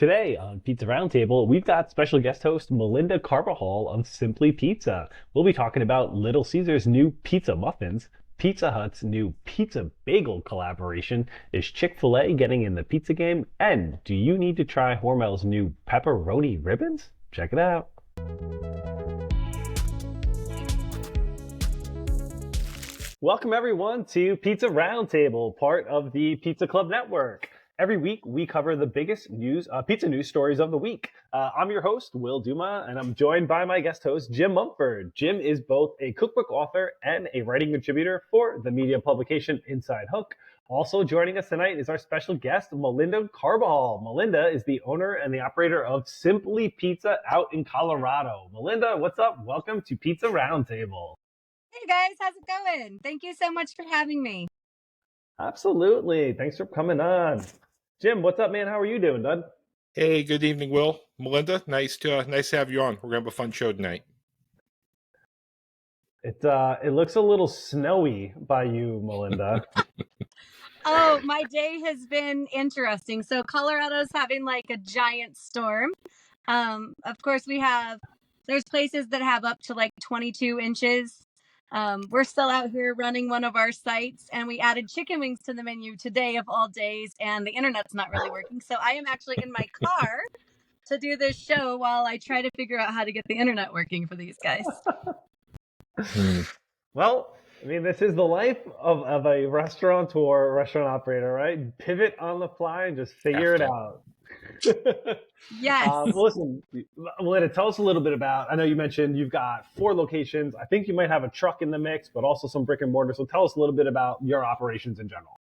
Today on Pizza Roundtable, we've got special guest host Melinda Carbajal of Simply Pizza. We'll be talking about Little Caesar's new pizza muffins, Pizza Hut's new pizza bagel collaboration, is Chick-fil-A getting in the pizza game, and do you need to try Hormel's new pepperoni ribbons? Check it out. Welcome everyone to Pizza Roundtable, part of the Pizza Club Network. Every week, we cover the biggest pizza news stories of the week. I'm your host, Will Dumas, and I'm joined by my guest host, Jim Mumford. Jim is both a cookbook author and a writing contributor for the media publication Inside Hook. Also joining us tonight is our special guest, Melinda Carbajal. Melinda is the owner and the operator of Simply Pizza out in Colorado. Melinda, what's up? Welcome to Pizza Roundtable. Hey guys, how's it going? Thank you so much for having me. Absolutely. Thanks for coming on. Jim, what's up, man? How are you doing, bud? Hey, good evening, Will. Melinda, nice to have you on. We're gonna have a fun show tonight. It looks a little snowy by you, Melinda. Oh, my day has been interesting. So Colorado's having like a giant storm. Of course, there's places that have up to like 22 inches. We're still out here running one of our sites, and we added chicken wings to the menu today of all days, and the internet's not really working. So I am actually in my car to do this show while I try to figure out how to get the internet working for these guys. Well, I mean, this is the life of a restaurant operator, right? Pivot on the fly and just figure it out. Yes. Listen, Melinda, tell us a little bit about, I know you mentioned you've got 4 locations. I think you might have a truck in the mix, but also some brick and mortar. So tell us a little bit about your operations in general.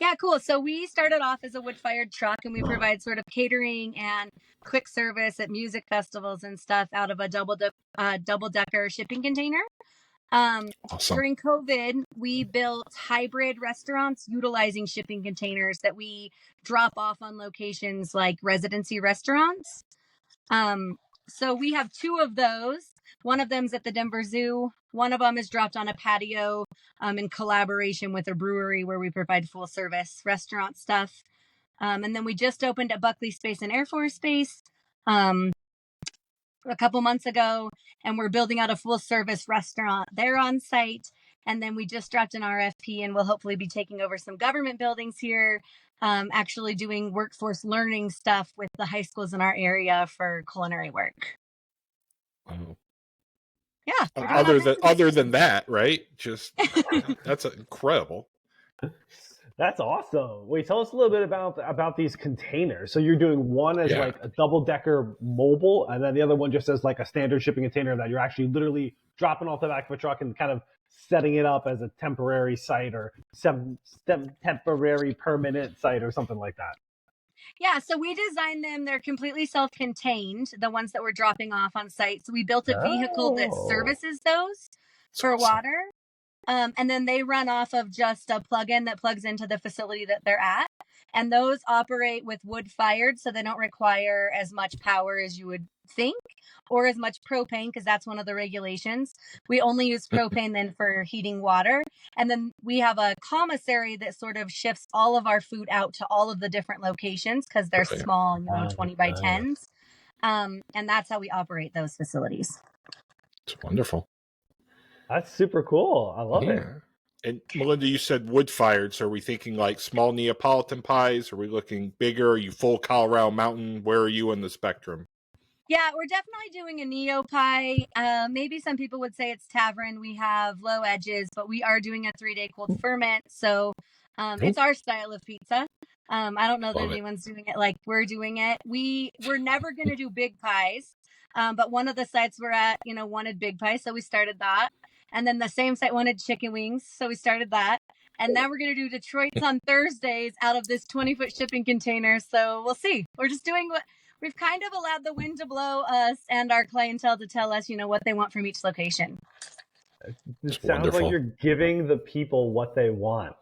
Yeah, cool. So we started off as a wood-fired truck, and we provide sort of catering and quick service at music festivals and stuff out of a double-decker shipping container. Awesome. During COVID, we built hybrid restaurants utilizing shipping containers that we drop off on locations like residency restaurants. So we have 2 of those. One of them's at the Denver Zoo. One of them is dropped on a patio in collaboration with a brewery where we provide full service restaurant stuff. And then we just opened at Buckley Space and Air Force Base a couple months ago, and we're building out a full service restaurant there on site. And then we just dropped an RFP, and we'll hopefully be taking over some government buildings here, actually doing workforce learning stuff with the high schools in our area for culinary work. Wow. Yeah. Other than that, right? Just that's incredible. That's awesome. Wait, tell us a little bit about these containers. So you're doing one as like a double-decker mobile, and then the other one just as like a standard shipping container that you're actually literally dropping off the back of a truck and kind of setting it up as a temporary site or some temporary permanent site or something like that. Yeah, so we designed them. They're completely self-contained, the ones that we're dropping off on site. So we built a vehicle that services those for water. And then they run off of just a plug-in that plugs into the facility that they're at. And those operate with wood-fired, so they don't require as much power as you would think, or as much propane, because that's one of the regulations. We only use propane then for heating water. And then we have a commissary that sort of shifts all of our food out to all of the different locations, because they're small, 20 by 10s. And that's how we operate those facilities. It's wonderful. That's super cool. I love it. And Melinda, you said wood-fired, so are we thinking like small Neapolitan pies? Are we looking bigger? Are you full Colorado Mountain? Where are you in the spectrum? Yeah, we're definitely doing a neo pie. Maybe some people would say it's tavern. We have low edges, but we are doing a 3-day cold ferment. So it's our style of pizza. I don't know that anyone's doing it like we're doing it. We're never going to do big pies. But one of the sites we're at, wanted big pies. So we started that. And then the same site wanted chicken wings. So we started that. And now we're going to do Detroit's on Thursdays out of this 20-foot shipping container. So we'll see. We're just doing what we've kind of allowed the wind to blow us and our clientele to tell us, what they want from each location. It sounds like you're giving the people what they want.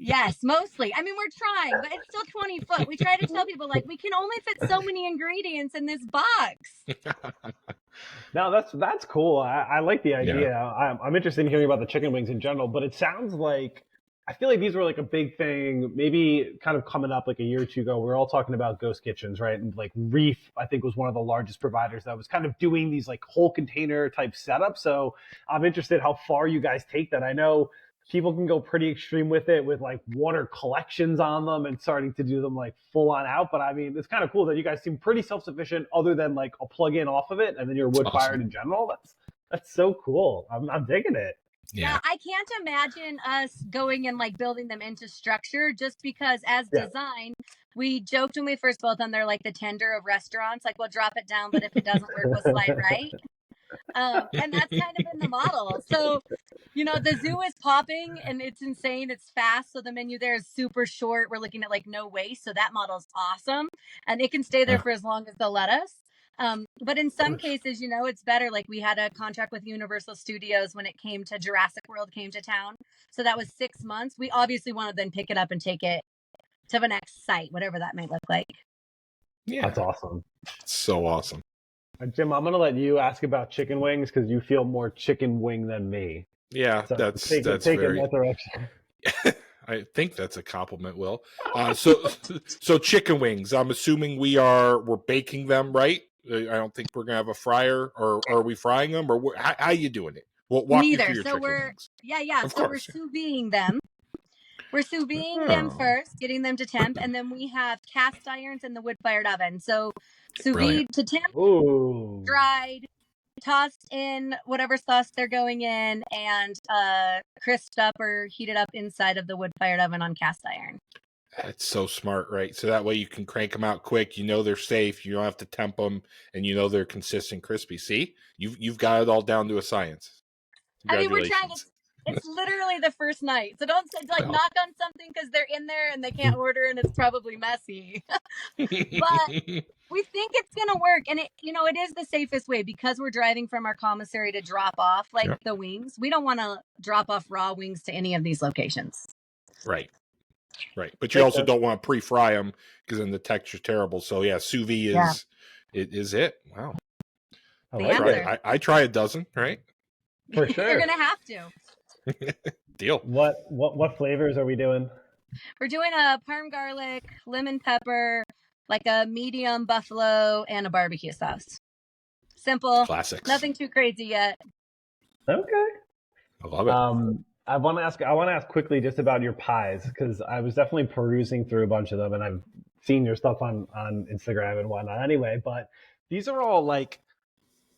Yes, mostly. I mean, we're trying, but it's still 20 foot. We try to tell people, we can only fit so many ingredients in this box. No, that's cool. I like the idea. Yeah. I'm interested in hearing about the chicken wings in general, but it sounds like I feel like these were like a big thing, maybe kind of coming up like a year or two ago. We were all talking about ghost kitchens, right? And like Reef, I think, was one of the largest providers that was kind of doing these like whole container type setups. So I'm interested how far you guys take that. I know people can go pretty extreme with it, with like water collections on them and starting to do them like full on out. But I mean, it's kind of cool that you guys seem pretty self-sufficient other than like a plug-in off of it, and then you're wood fired in general. That's so cool. I'm digging it. Yeah, I can't imagine us going and like building them into structure, just because as design, we joked when we first built them, they're like the tender of restaurants. Like, we'll drop it down, but if it doesn't work, we'll slide right. And that's kind of in the model. So, you know, the zoo is popping and it's insane. It's fast. So the menu there is super short. We're looking at like no waste. So that model is awesome. And it can stay there for as long as they'll let us. But in some cases, you know, it's better. Like, we had a contract with Universal Studios when it came to Jurassic World came to town. So that was 6 months. We obviously want to then pick it up and take it to the next site, whatever that may look like. Yeah, that's awesome. So awesome. Jim, I'm going to let you ask about chicken wings because you feel more chicken wing than me. Yeah, so that's very... that direction. I think that's a compliment, Will. So chicken wings. I'm assuming we're baking them, right? I don't think we're gonna have a fryer, or are we frying them, or how are you doing it? Well, walk me through your chicken wings. We're sous videing them. We're sous videing them first, getting them to temp, and then we have cast irons in the wood-fired oven. So sous vide to temp, dried, tossed in whatever sauce they're going in, and crisped up or heated up inside of the wood-fired oven on cast iron. That's so smart, right? So that way you can crank them out quick. You know they're safe. You don't have to temp them, and you know they're consistent, crispy. See, you've got it all down to a science. I mean, we're trying to. It's literally the first night, so don't knock on something because they're in there and they can't order, and it's probably messy. But we think it's gonna work, and it is the safest way because we're driving from our commissary to drop off the wings. We don't want to drop off raw wings to any of these locations. Right. But you also don't want to pre-fry them because then the texture's terrible. So yeah, sous vide is it. Wow. I try a dozen, right? For sure. You're gonna have to. Deal. What flavors are we doing? We're doing a parm garlic, lemon pepper, like a medium buffalo, and a barbecue sauce. Simple. Classics. Nothing too crazy yet. Okay. I love it. I want to ask quickly just about your pies, because I was definitely perusing through a bunch of them, and I've seen your stuff on Instagram and whatnot anyway, but these are all like,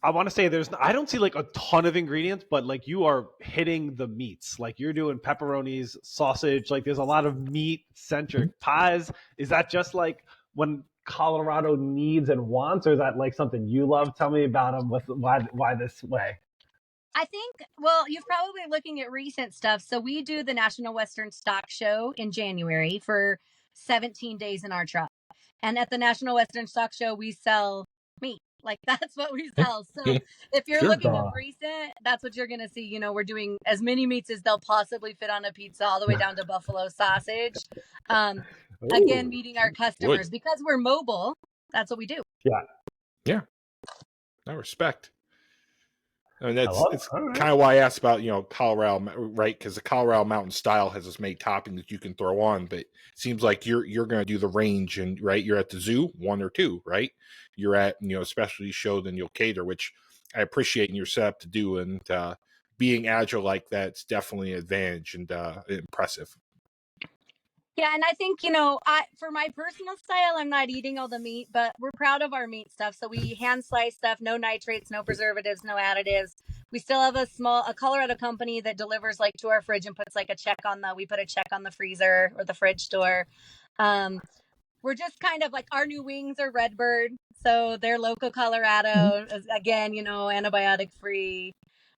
I want to say I don't see like a ton of ingredients, but like you are hitting the meats. Like you're doing pepperonis, sausage, like there's a lot of meat centric pies. Is that just like when Colorado needs and wants, or is that like something you love? Tell me about them. Why this way? I think, well, you're probably looking at recent stuff. So we do the National Western Stock Show in January for 17 days in our truck. And at the National Western Stock Show, we sell meat. Like, that's what we sell. So if you're looking at recent, that's what you're going to see. You know, we're doing as many meats as they'll possibly fit on a pizza, all the way down to buffalo sausage. Again, meeting our customers. Because we're mobile, that's what we do. Yeah. I respect. And it's kind of why I asked about, Colorado, right? Because the Colorado Mountain style has this many toppings that you can throw on, but it seems like you're going to do the range, and right, you're at the zoo, 1 or 2, right? You're at, a specialty show, then you'll cater, which I appreciate in your setup to do, and being agile like that, it's definitely an advantage and impressive. Yeah, and I think, for my personal style, I'm not eating all the meat, but we're proud of our meat stuff. So we hand slice stuff, no nitrates, no preservatives, no additives. We still have a Colorado company that delivers like to our fridge and puts like we put a check on the freezer or the fridge door. We're just kind of like, our new wings are Redbird. So they're local Colorado, again, antibiotic free.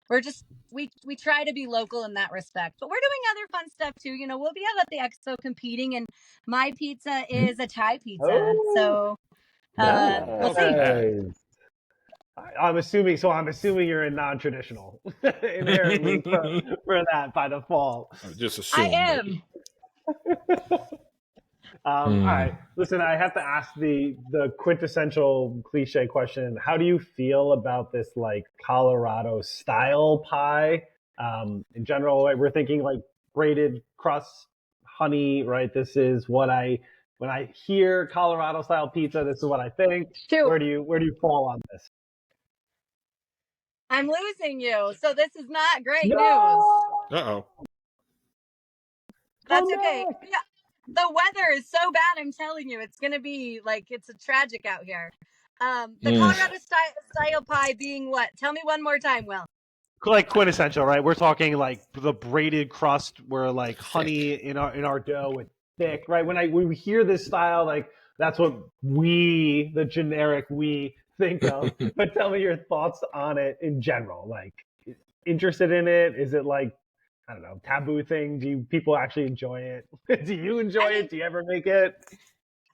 We're just, we try to be local in that respect, but we're doing other fun stuff too. We'll be out at the expo competing, and my pizza is a Thai pizza. So we'll see. I'm assuming you're in non-traditional inherently for that by default. Just assume. I am. All right. Listen, I have to ask the quintessential cliche question. How do you feel about this like Colorado style pie? In general, we're thinking like braided crust, honey, right? This is what when I hear Colorado style pizza, this is what I think. Shoot. Where do you fall on this? I'm losing you, so this is not great news. Uh-oh. That's okay. Yeah, the weather is so bad, I'm telling you. It's going to be like, it's a tragic out here. The Colorado style pie being what? Tell me one more time, Will. Like quintessential, right? We're talking like the braided crust where like honey in our dough and thick, right? When we hear this style, like that's what the generic we think of. But tell me your thoughts on it in general. Like, interested in it? Is it like, I don't know, taboo thing? Do people actually enjoy it? Do you enjoy it? Do you ever make it?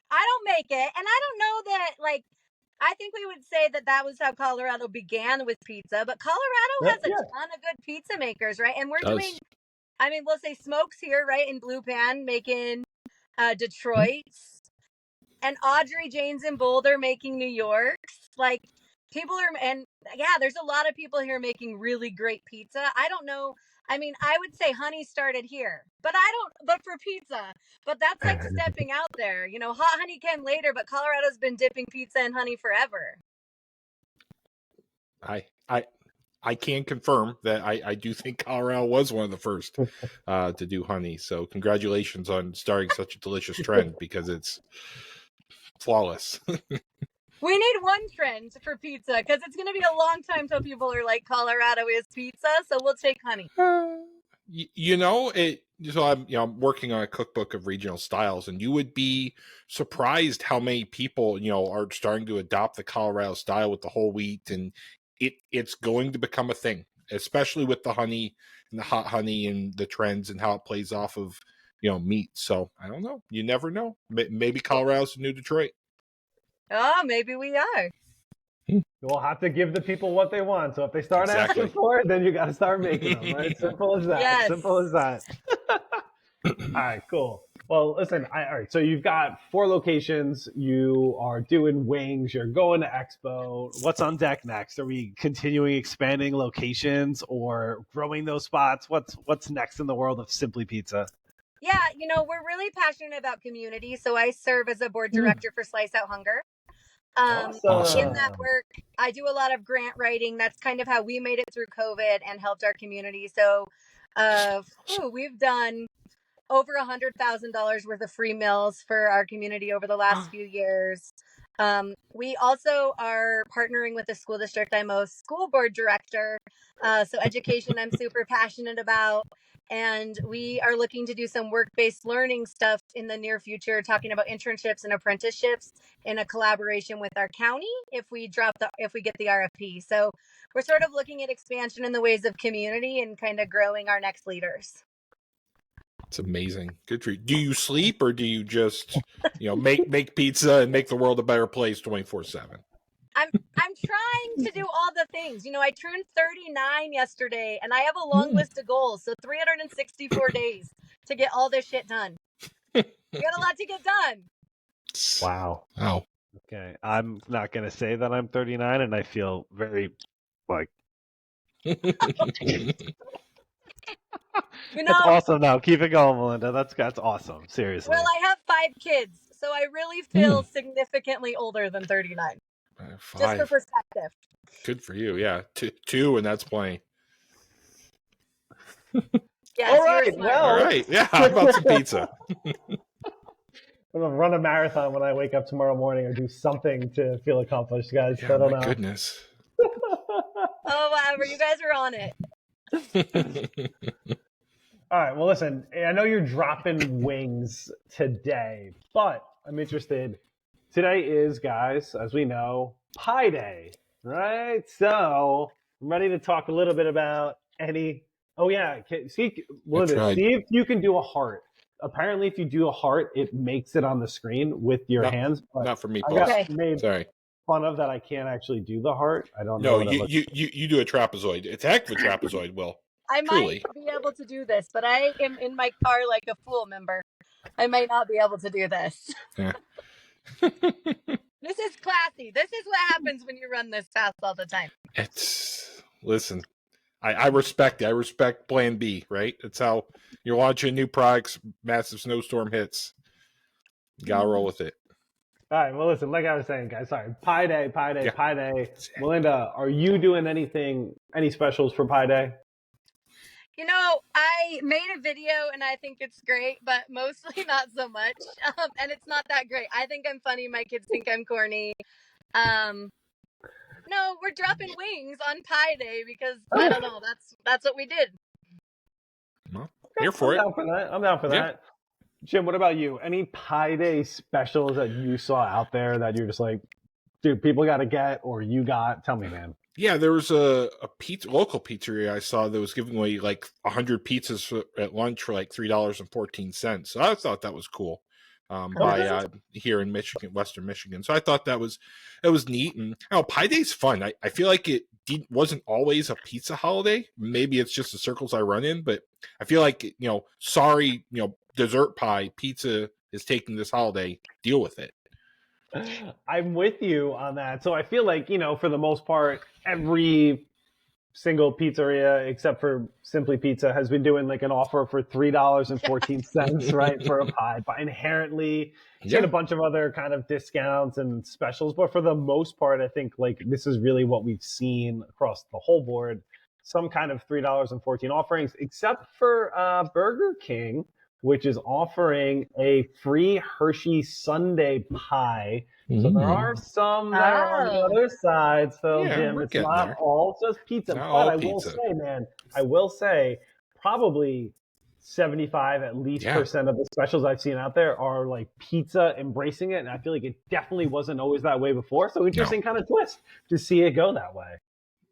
I don't make it, and I don't know that, like, I think we would say that was how Colorado began with pizza, but Colorado has a ton of good pizza makers, right? And we're doing, I mean, we'll say Smokes here, right, in Blue Pan, making Detroit's, and Audrey Jane's in Boulder making New York's. Like, people are, and yeah, there's a lot of people here making really great pizza. I don't know. I mean, I would say honey started here, but for pizza, but that's like stepping out there. You know, hot honey came later, but Colorado's been dipping pizza in honey forever. I can confirm that I do think Colorado was one of the first to do honey. So congratulations on starting such a delicious trend, because it's flawless. We need one trend for pizza, because it's going to be a long time till people are like, Colorado is pizza, so we'll take honey. So I'm working on a cookbook of regional styles, and you would be surprised how many people, are starting to adopt the Colorado style with the whole wheat, and it's going to become a thing, especially with the honey and the hot honey and the trends and how it plays off of, meat. So I don't know. You never know. Maybe Colorado's the new Detroit. Oh, maybe we are. We'll have to give the people what they want. So if they start asking for it, then you got to start making them, right? Simple as that. Yes. Simple as that. All right, cool. Well, listen, all right. So you've got 4 locations. You are doing wings. You're going to Expo. What's on deck next? Are we continuing expanding locations or growing those spots? What's next in the world of Simply Pizza? Yeah, we're really passionate about community. So I serve as a board director for Slice Out Hunger. Awesome. In that work, I do a lot of grant writing. That's kind of how we made it through COVID and helped our community. So we've done over $100,000 worth of free meals for our community over the last few years. We also are partnering with the school district. I'm a school board director. So education I'm super passionate about. And we are looking to do some work-based learning stuff in the near future, talking about internships and apprenticeships in a collaboration with our county if we get the RFP. So we're sort of looking at expansion in the ways of community and kind of growing our next leaders. It's amazing. Good for you. Do you sleep, or do you just, make pizza and make the world a better place 24/7? I'm trying to do all the things. I turned 39 yesterday, and I have a long list of goals. So 364 days to get all this shit done. We got a lot to get done. Wow. Okay. I'm not going to say that I'm 39, and I feel very, like... It's awesome now. Keep it going, Melinda. That's awesome. Seriously. Well, I have 5 kids, so I really feel significantly older than 39. 5. Just for perspective. Good for you. Yeah. 2, and that's plenty. Yes, all right. Well, all right. Yeah. How about some pizza? I'm going to run a marathon when I wake up tomorrow morning, or do something to feel accomplished, guys. Yeah, I don't know. Goodness. Oh, whatever. You guys are on it. All right. Well, listen, I know you're dropping wings today, but I'm interested. Today is, guys, as we know, Pie Day, right? So I'm ready to talk a little bit about any... Oh, yeah. See if you can do a heart. Apparently, if you do a heart, it makes it on the screen with your hands. But not for me, I got made Sorry. fun of that I can't actually do the heart. I don't know. No, you do a trapezoid. It's a heck of a trapezoid, Will. I might be able to do this, but I am in my car like a fool member. I might not be able to do this. Yeah. This is classy. This is what happens when you run this fast all the time. Listen, I respect it. I respect Plan B, right? That's how you're launching new products. Massive snowstorm hits. You gotta roll with it. All right. Well, listen, like I was saying, guys, sorry. Pi Day. Yeah. Melinda, are you doing any specials for Pi Day? You know, I made a video and I think it's great, but mostly not so much. And it's not that great. I think I'm funny. My kids think I'm corny. No, we're dropping wings on Pi Day because I don't know. That's what we did. Well, here for it. I'm down for that. Jim, what about you? Any Pi Day specials that you saw out there that you're just like, dude, people got to get, or you got? Tell me, man. Yeah, there was a local pizzeria I saw that was giving away like 100 pizzas at lunch for like $3.14. So I thought that was cool. Here in Michigan, Western Michigan. So I thought it was neat. And Pi Day's fun. I feel like it wasn't always a pizza holiday. Maybe it's just the circles I run in, but I feel like, dessert pie, pizza is taking this holiday. Deal with it. I'm with you on that. So I feel like, for the most part, every single pizzeria except for Simply Pizza has been doing like an offer for $3.14, right, for a pie. But inherently, a bunch of other kind of discounts and specials. But for the most part, I think like this is really what we've seen across the whole board. Some kind of $3.14 offerings, except for Burger King, which is offering a free Hershey Sundae pie. So there are some that are on the other side. So, Jim, it's not all just pizza. But I will say, probably 75 at least percent of the specials I've seen out there are like pizza embracing it. And I feel like it definitely wasn't always that way before. So interesting kind of twist to see it go that way.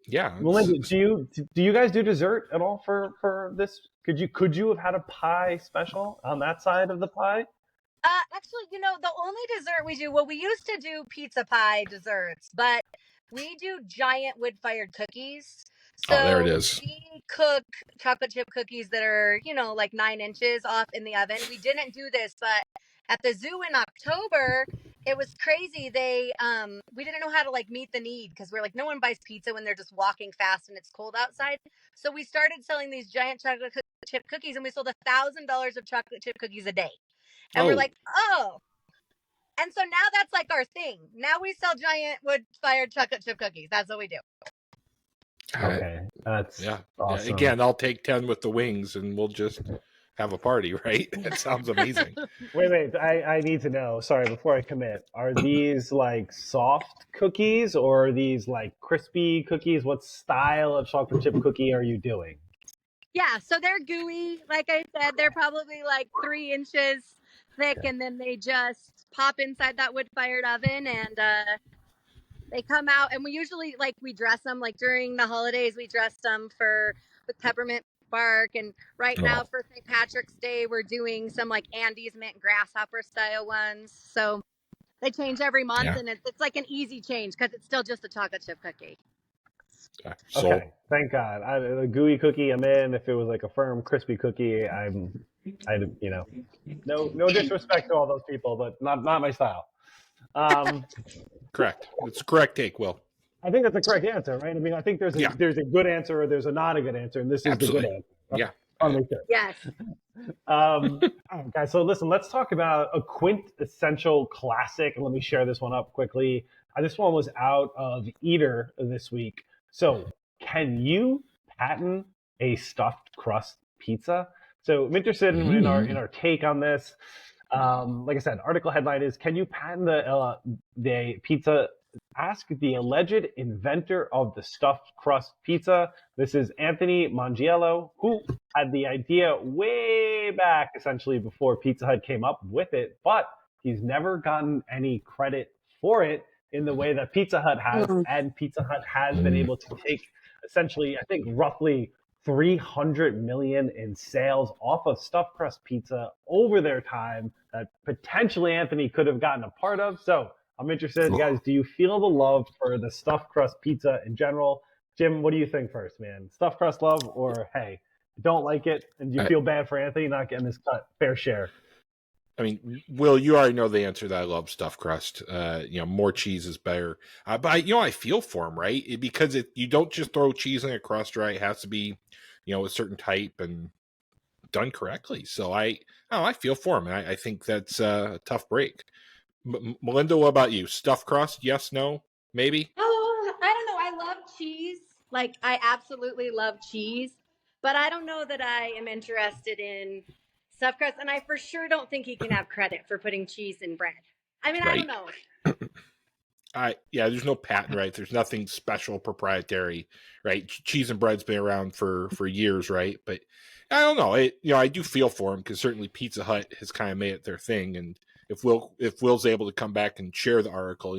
Yeah. Melinda, do you guys do dessert at all for this? Could you have had a pie special on that side of the pie? Actually, the only dessert we do, we used to do pizza pie desserts, but we do giant wood-fired cookies. So there it is. We cook chocolate chip cookies that are, like 9 inches off in the oven. We didn't do this, but at the zoo in October, it was crazy. We didn't know how to like meet the need because we're like, no one buys pizza when they're just walking fast and it's cold outside. So we started selling these giant chocolate chip cookies, and we sold $1,000 of chocolate chip cookies a day. And we're like, oh. And so now that's like our thing. Now we sell giant wood-fired chocolate chip cookies. That's what we do. Okay. That's awesome. Again, I'll take 10 with the wings and we'll just have a party, right? That sounds amazing. Wait. I need to know. Sorry, before I commit. Are these like soft cookies or are these like crispy cookies? What style of chocolate chip cookie are you doing? Yeah, so they're gooey. Like I said, they're probably like 3 inches thick, and then they just pop inside that wood-fired oven, and they come out. And we usually we dress them during the holidays. We dress them with peppermint bark, and right now for St. Patrick's Day, we're doing some Andes mint grasshopper style ones. So they change every month, and it's like an easy change because it's still just a chocolate chip cookie. Okay, thank God. The gooey cookie I'm in. If it was like a firm, crispy cookie, no disrespect to all those people, but not my style. Correct. It's a correct take, Will. I think that's the correct answer, right? I mean, I think there's a good answer or there's a not a good answer, and this is the good answer. Yes. Guys, so listen, let's talk about a quintessential classic. Let me share this one up quickly. This one was out of Eater this week. So can you patent a stuffed crust pizza? So I'm interested in our take on this. Like I said, article headline is, can you patent the pizza? Ask the alleged inventor of the stuffed crust pizza. This is Anthony Mangiello, who had the idea way back, essentially before Pizza Hut came up with it, but he's never gotten any credit for it in the way that Pizza Hut has, and Pizza Hut has been able to take essentially, I think, roughly 300 million in sales off of stuffed crust pizza over their time that potentially Anthony could have gotten a part of. So I'm interested, guys, do you feel the love for the stuffed crust pizza in general? Jim, what do you think first, man? Stuffed crust love, or hey, don't like it and you feel bad for Anthony not getting his fair share? I mean, Will, you already know the answer that I love stuffed crust. More cheese is better. But I feel for him, right? Because you don't just throw cheese in a crust, right? It has to be, a certain type and done correctly. So I feel for him. I think that's a tough break. Melinda, what about you? Stuffed crust? Yes, no, maybe? Oh, I don't know. I love cheese. Like, I absolutely love cheese. But I don't know that I am interested in stuffed crust. And I for sure don't think he can have credit for putting cheese in bread. I mean, Right. I don't know. There's no patent, right? There's nothing special proprietary, right? Cheese and bread's been around for years, right? But I don't know. I do feel for him because certainly Pizza Hut has kind of made it their thing. And if Will's able to come back and share the article,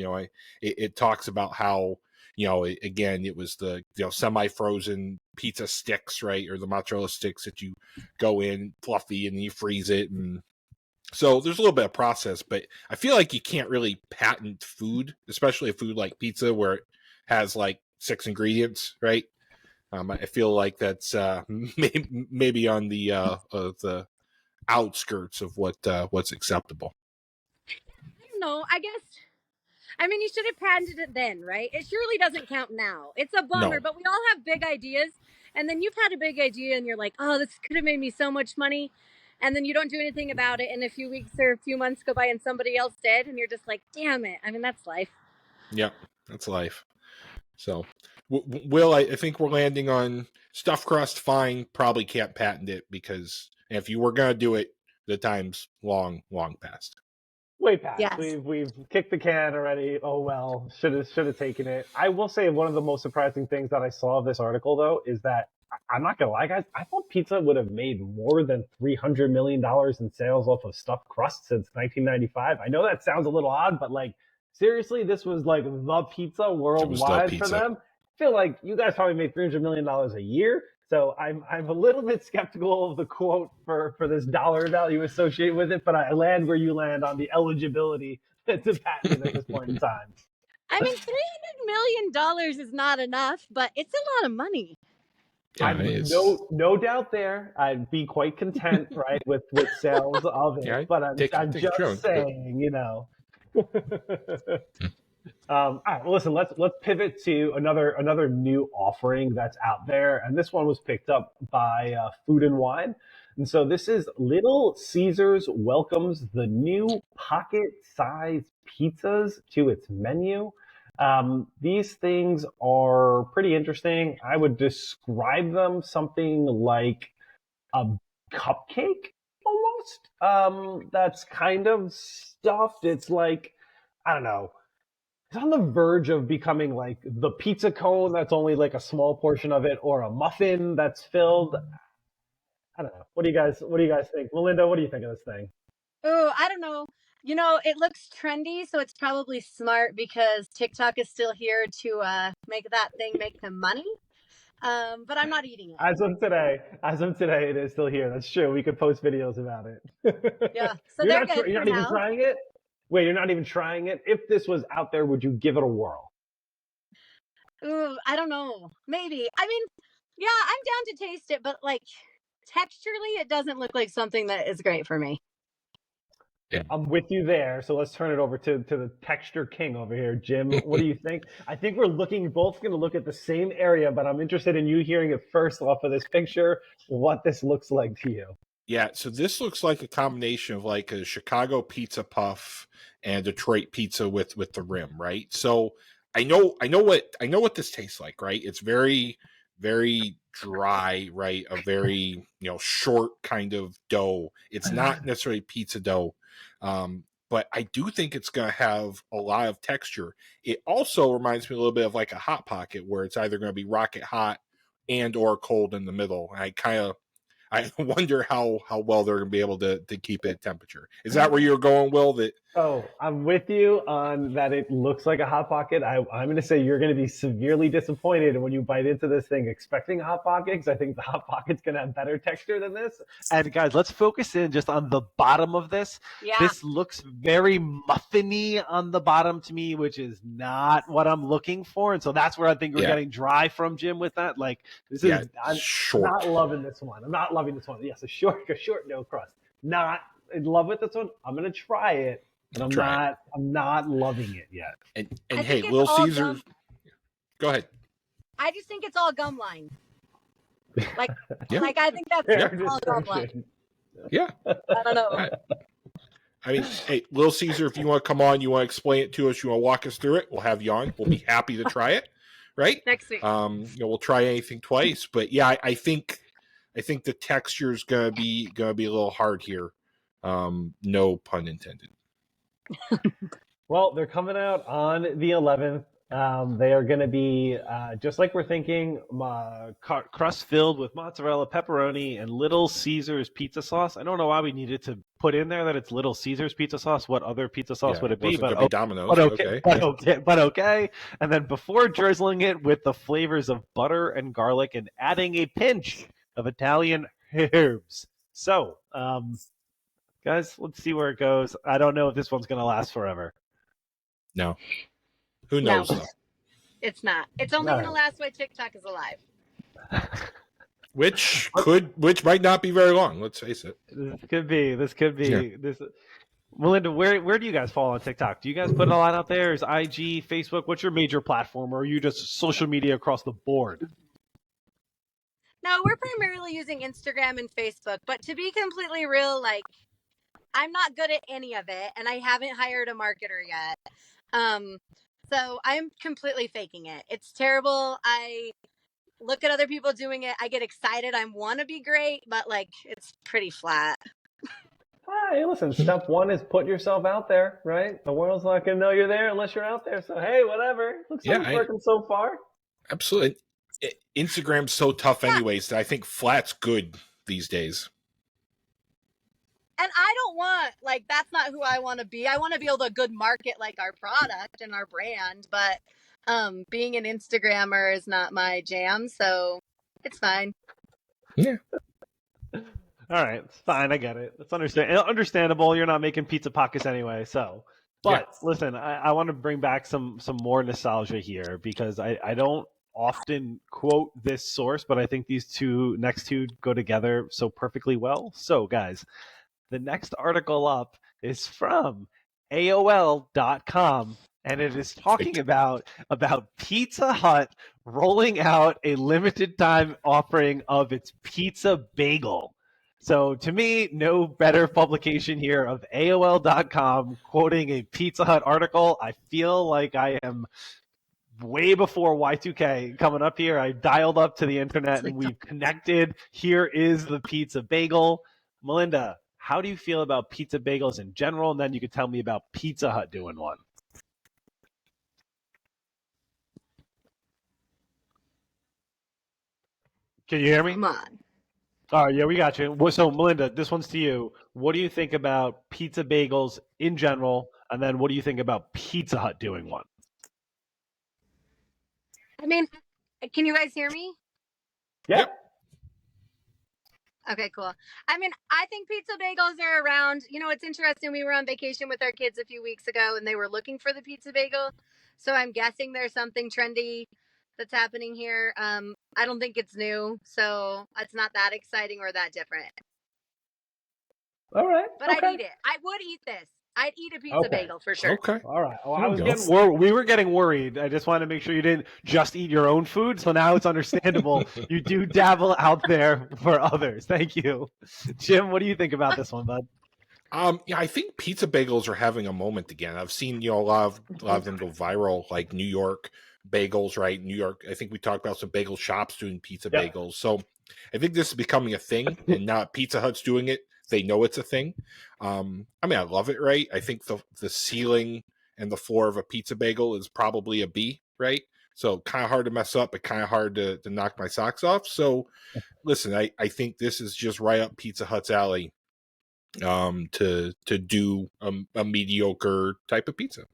it talks about how, again, it was the semi-frozen pizza sticks, right, or the mozzarella sticks that you go in fluffy and you freeze it, and so there's a little bit of process, but I feel like you can't really patent food, especially a food like pizza where it has like 6 ingredients, right? I feel like that's maybe on the outskirts of what's acceptable. I don't know. I mean, you should have patented it then, right? It surely doesn't count now. It's a bummer, No. but we all have big ideas. And then you've had a big idea and you're like, oh, this could have made me so much money. And then you don't do anything about it. And a few weeks or a few months go by and somebody else did. And you're just like, damn it. I mean, that's life. Yep, that's life. So, Will, I think we're landing on stuffed crust, fine. Probably can't patent it because if you were going to do it, the time's long past. Way past. Yes. We've kicked the can already. Oh well, should have taken it. I will say one of the most surprising things that I saw of this article though is that I'm not gonna lie, guys. I thought pizza would have made more than $300 million in sales off of stuffed crust since 1995. I know that sounds a little odd, but like seriously, this was like the pizza worldwide for them. I feel like you guys probably made $300 million a year. So I'm a little bit skeptical of the quote for this dollar value associated with it, but I land where you land on the eligibility to patent it at this point in time. I mean, $300 million is not enough, but it's a lot of money. Yeah, no doubt there. I'd be quite content, right, with sales of it. Yeah, but I'm just saying, all right, well, listen, let's pivot to another new offering that's out there, and this one was picked up by Food and Wine, and so this is Little Caesars welcomes the new pocket-sized pizzas to its menu. These things are pretty interesting. I would describe them something like a cupcake almost. That's kind of stuffed. It's like, I don't know. It's on the verge of becoming like the pizza cone that's only like a small portion of it, or a muffin that's filled. I don't know. What do you guys think? Melinda, what do you think of this thing? Oh, I don't know. It looks trendy, so it's probably smart because TikTok is still here to make that thing make them money. But I'm not eating it. As of today, it is still here. That's true. We could post videos about it. Yeah. So you're not even trying it? Wait, you're not even trying it? If this was out there, would you give it a whirl? Ooh, I don't know. Maybe. I mean, yeah, I'm down to taste it, but like texturally, it doesn't look like something that is great for me. Yeah. I'm with you there. So let's turn it over to the texture king over here. Jim, what do you think? I think we're both going to look at the same area, but I'm interested in you hearing it first off of this picture, what this looks like to you. Yeah, so this looks like a combination of like a Chicago pizza puff and Detroit pizza with the rim, right? So I know what this tastes like, right? It's very, very dry, right? A very short kind of dough. It's not necessarily pizza dough, but I do think it's going to have a lot of texture. It also reminds me a little bit of like a Hot Pocket, where it's either going to be rocket hot and or cold in the middle. I wonder how well they're going to be able to keep it at temperature. Is that where you're going, Will? Oh, I'm with you on that. It looks like a Hot Pocket. I'm going to say you're going to be severely disappointed when you bite into this thing expecting a Hot Pocket, because I think the Hot Pocket's going to have better texture than this. And guys, let's focus in just on the bottom of this. Yeah. This looks very muffiny on the bottom to me, which is not what I'm looking for. And so that's where I think we're getting dry from, Jim, with that. Like, this is I'm not loving this one. I'm not loving this one. Yes, a short no crust. Not in love with this one. I'm gonna try it, but I'm not loving it yet. And hey, Little Caesar. Go ahead. I just think it's all gum line. Like I think that's all gum line. Yeah. I don't know. I mean, hey, Little Caesar, if you want to come on, you want to explain it to us, you want to walk us through it, we'll have you on. We'll be happy to try it. Right? Next week. We'll try anything twice, but yeah, I think the texture is gonna be a little hard here. No pun intended. Well, they're coming out on the 11th. They are going to be just like we're thinking, crust filled with mozzarella, pepperoni, and Little Caesar's pizza sauce. I don't know why we needed to put in there that it's Little Caesar's pizza sauce. What other pizza sauce would it be? But Domino's. But okay. And then before drizzling it with the flavors of butter and garlic and adding a pinch of Italian herbs. So, guys, let's see where it goes. I don't know if this one's going to last forever. No. Who knows, though? It's not. It's only going to last while TikTok is alive. Which might not be very long, let's face it. This could be. Yeah. Melinda, where do you guys fall on TikTok? Do you guys put a lot out there? Is IG, Facebook? What's your major platform? Or are you just social media across the board? No, we're primarily using Instagram and Facebook. But to be completely real, like, I'm not good at any of it, and I haven't hired a marketer yet. So I'm completely faking it. It's terrible. I look at other people doing it. I get excited. I want to be great, but like it's pretty flat. Hey, listen, step one is put yourself out there, right? The world's not going to know you're there unless you're out there. So, hey, whatever. Looks like it's working so far. Absolutely. Instagram's so tough anyways that I think flat's good these days. And I don't want, like, that's not who I want to be. I want to be able to good market, like, our product and our brand. But being an Instagrammer is not my jam, so it's fine. Yeah. All right. It's fine. I get it. It's understandable. You're not making pizza pockets anyway, so. But, listen, I want to bring back some more nostalgia here because I don't often quote this source, but I think these next two go together so perfectly well. So, guys. The next article up is from AOL.com, and it is talking about Pizza Hut rolling out a limited time offering of its pizza bagel. So to me, no better publication here of AOL.com quoting a Pizza Hut article. I feel like I am way before Y2K coming up here. I dialed up to the internet and we've connected. Here is the pizza bagel. Melinda, how do you feel about pizza bagels in general? And then you could tell me about Pizza Hut doing one. Can you hear me? Come on. All right, yeah, we got you. So, Melinda, this one's to you. What do you think about pizza bagels in general? And then what do you think about Pizza Hut doing one? I mean, can you guys hear me? Yep. Okay, cool. I mean, I think pizza bagels are around. You know, it's interesting. We were on vacation with our kids a few weeks ago, and they were looking for the pizza bagel. So I'm guessing there's something trendy that's happening here. I don't think it's new, so it's not that exciting or that different. All right. But I'd eat it. I would eat this. I'd eat a pizza bagel for sure. Okay. All right. Well, we were getting worried. I just wanted to make sure you didn't just eat your own food. So now it's understandable. You do dabble out there for others. Thank you. Jim, what do you think about this one, bud? Yeah, I think pizza bagels are having a moment again. I've seen, a lot of them go viral, like New York bagels, right? New York. I think we talked about some bagel shops doing pizza bagels. So I think this is becoming a thing, and now Pizza Hut's doing it. They know it's a thing. I mean, I love it, right? I think the ceiling and the floor of a pizza bagel is probably a B, right? So kind of hard to mess up, but kind of hard to knock my socks off. So listen, I think this is just right up Pizza Hut's alley to do a mediocre type of pizza.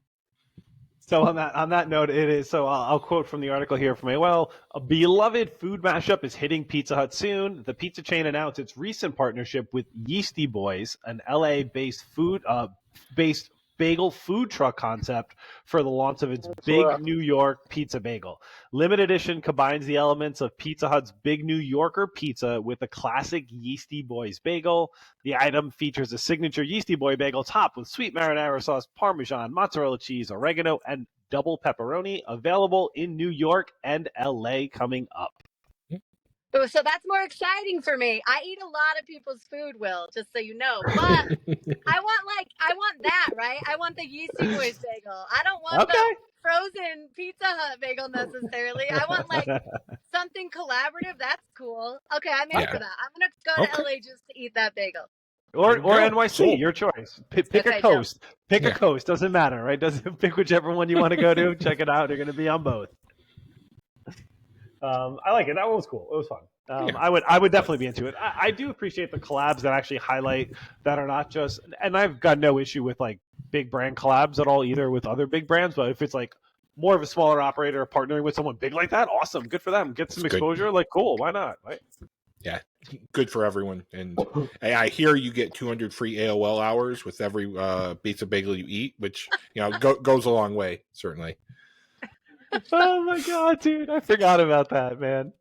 So on that note, it is. So I'll quote from the article here from AOL. A beloved food mashup is hitting Pizza Hut soon. The pizza chain announced its recent partnership with Yeasty Boys, an LA-based bagel food truck concept for the launch of its Big New York Pizza Bagel. Limited edition combines the elements of Pizza Hut's Big New Yorker pizza with a classic Yeasty Boys bagel. The item features a signature Yeasty Boy bagel topped with sweet marinara sauce, Parmesan, mozzarella cheese, oregano, and double pepperoni. Available in New York and LA coming up. Oh, so that's more exciting for me. I eat a lot of people's food, Will, just so you know. But I want that, right? I want the Yeasty Boys bagel. I don't want the frozen Pizza Hut bagel necessarily. I want like something collaborative. That's cool. Okay, I'm in for that. I'm gonna go to LA just to eat that bagel. Or NYC, your choice. Pick a coast. Pick a coast. Doesn't matter, right? Doesn't pick whichever one you want to go to. Check it out. They're going to be on both. I like it. That one was cool. It was fun. I would definitely be into it. I do appreciate the collabs that actually highlight that are not just, and I've got no issue with like big brand collabs at all either with other big brands, but if it's like more of a smaller operator partnering with someone big like that, awesome. Good for them. Get some exposure. Like, cool. Why not? Right? Yeah. Good for everyone. And I hear you get 200 free AOL hours with every pizza bagel you eat, which, goes a long way, certainly. Oh my God, dude. I forgot about that, man.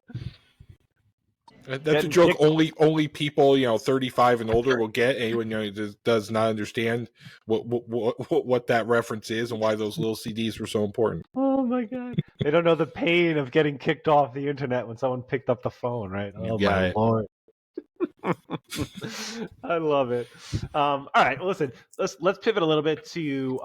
That's a joke only people 35 and older will get. Anyone does not understand what that reference is and why those little CDs were so important. Oh my God, they don't know the pain of getting kicked off the internet when someone picked up the phone, right? Oh my Lord. I love it. All right, well, listen, let's pivot a little bit to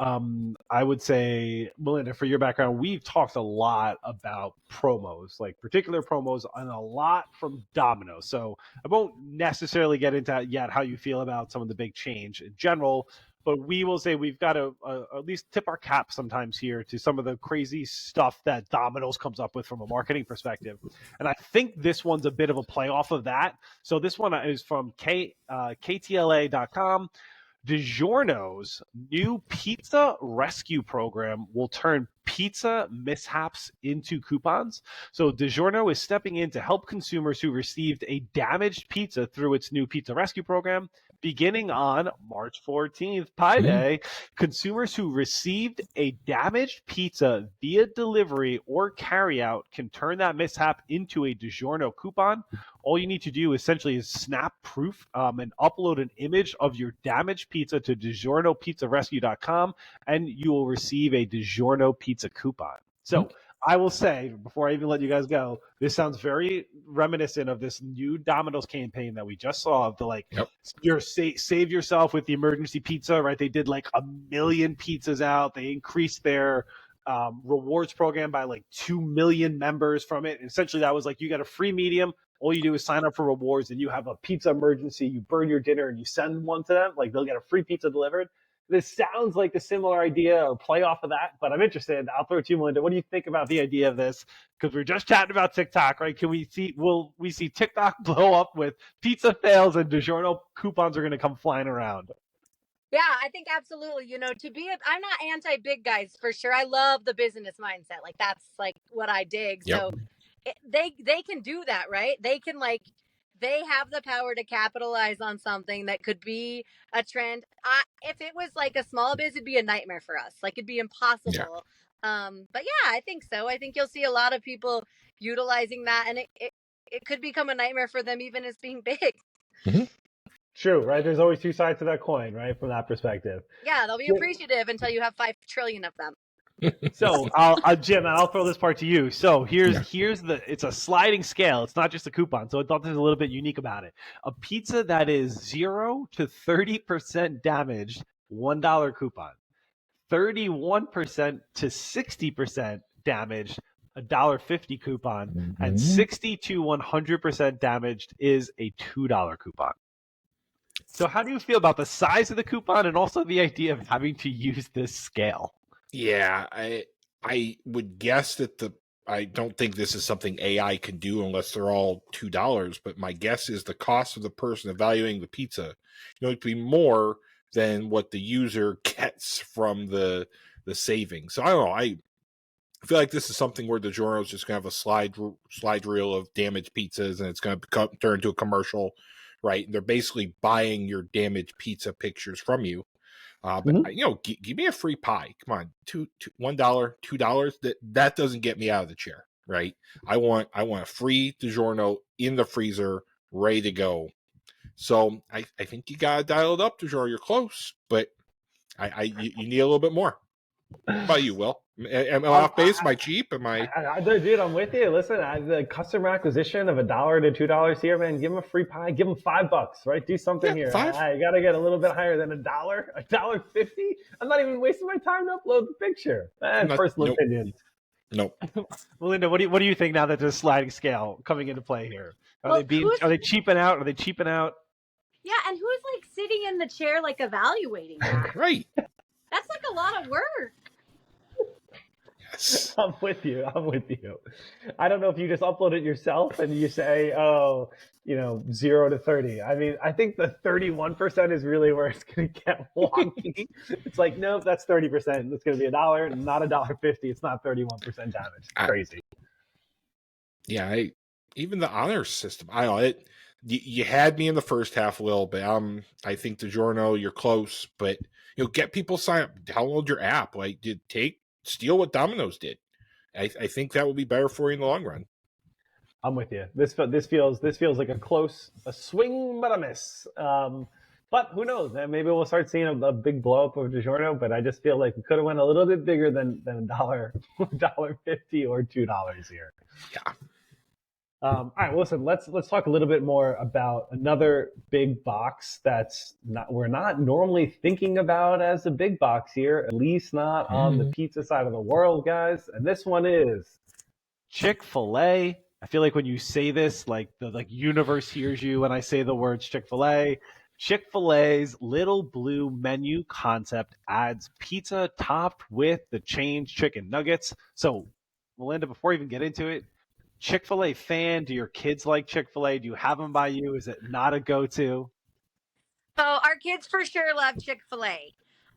I would say, Melinda, for your background, we've talked a lot about promos, like particular promos, and a lot from Domino's. So I won't necessarily get into yet how you feel about some of the big change in general, but we will say we've got to at least tip our cap sometimes here to some of the crazy stuff that Domino's comes up with from a marketing perspective. And I think this one's a bit of a play off of that. So this one is from KTLA.com. DiGiorno's new pizza rescue program will turn pizza mishaps into coupons. So DiGiorno is stepping in to help consumers who received a damaged pizza through its new pizza rescue program. Beginning on March 14th, Pi Day, consumers who received a damaged pizza via delivery or carryout can turn that mishap into a DiGiorno coupon. All you need to do essentially is snap proof and upload an image of your damaged pizza to DiGiornoPizzaRescue.com, and you will receive a DiGiorno pizza coupon. So I will say, before I even let you guys go, this sounds very reminiscent of this new Domino's campaign that we just saw of the save yourself with the emergency pizza, right? They did like 1 million pizzas out. They increased their rewards program by like 2 million members from it. And essentially that was like, you got a free medium. All you do is sign up for rewards and you have a pizza emergency. You burn your dinner and you send one to them. Like they'll get a free pizza delivered. This sounds like a similar idea or play off of that, but I'm interested. I'll throw it to you, Melinda. What do you think about the idea of this? Because we're just chatting about TikTok, right? Will we see TikTok blow up with pizza fails and DiGiorno coupons are going to come flying around? Yeah, I think absolutely. I'm not anti big guys for sure. I love the business mindset. Like that's like what I dig. Yep. So they can do that, right? They can they have the power to capitalize on something that could be a trend. If it was like a small biz, it'd be a nightmare for us. Like it'd be impossible. Yeah. But yeah, I think so. I think you'll see a lot of people utilizing that, and it could become a nightmare for them even as being big. Mm-hmm. True, right? There's always two sides to that coin, right? From that perspective. Yeah, they'll be appreciative until you have 5 trillion of them. So, Jim, I'll throw this part to you. So it's a sliding scale. It's not just a coupon. So I thought there's a little bit unique about it. A pizza that is 0 to 30% damaged, $1 coupon. 31% to 60% damaged, $1.50 coupon. Mm-hmm. And 60 to 100% damaged is a $2 coupon. So how do you feel about the size of the coupon and also the idea of having to use this scale? Yeah, I would guess that I don't think this is something AI can do unless they're all $2. But my guess is the cost of the person evaluating the pizza, to be more than what the user gets from the savings. So I don't know. I feel like this is something where DiGiorno is just going to have a slide reel of damaged pizzas, and it's going to turn into a commercial, right? And they're basically buying your damaged pizza pictures from you. But give me a free pie. Come on, $1, $2. That doesn't get me out of the chair, right? I want a free DiGiorno in the freezer, ready to go. I think you gotta dial it up, DiGiorno. You're close, but you need a little bit more. How about you, Will? Am I off base? Am I cheap? Am I? Dude, I'm with you. Listen, the customer acquisition of $1 to $2 here, man. Give them a free pie. Give them $5, right? Do something here. I got to get a little bit higher than $1.50. I'm not even wasting my time to upload the picture. Personal opinion. Nope. Melinda, what do you think now that there's sliding scale coming into play here? Are they cheaping out? Are they cheaping out? Yeah, and who's like sitting in the chair like evaluating that? Right. That's like a lot of work. Yes. I'm with you. I don't know if you just upload it yourself and you say, 0 to 30. I mean, I think the 31% is really where it's going to get wonky. It's like, nope, that's 30%. It's going to be $1, not $1.50. It's not 31% damage. It's crazy. Yeah, even the honor system. I don't know. You had me in the first half, Will, but I think DiGiorno, you're close. But get people sign up, download your app. Like, steal what Domino's did. I think that will be better for you in the long run. I'm with you. This feels like a swing but a miss. But who knows? Maybe we'll start seeing a big blow up of DiGiorno. But I just feel like we could have went a little bit bigger than $1.50 or $2 here. Yeah. All right, well, listen, let's talk a little bit more about another big box we're not normally thinking about as a big box here, at least not on the pizza side of the world, guys. And this one is Chick-fil-A. I feel like when you say this, like the universe hears you when I say the words Chick-fil-A. Chick-fil-A's Little Blue menu concept adds pizza topped with the changed chicken nuggets. So, Melinda, before we even get into it, Chick-fil-A fan? Do your kids like Chick-fil-A? Do you have them by you? Is it not a go-to? Oh, our kids for sure love Chick-fil-A.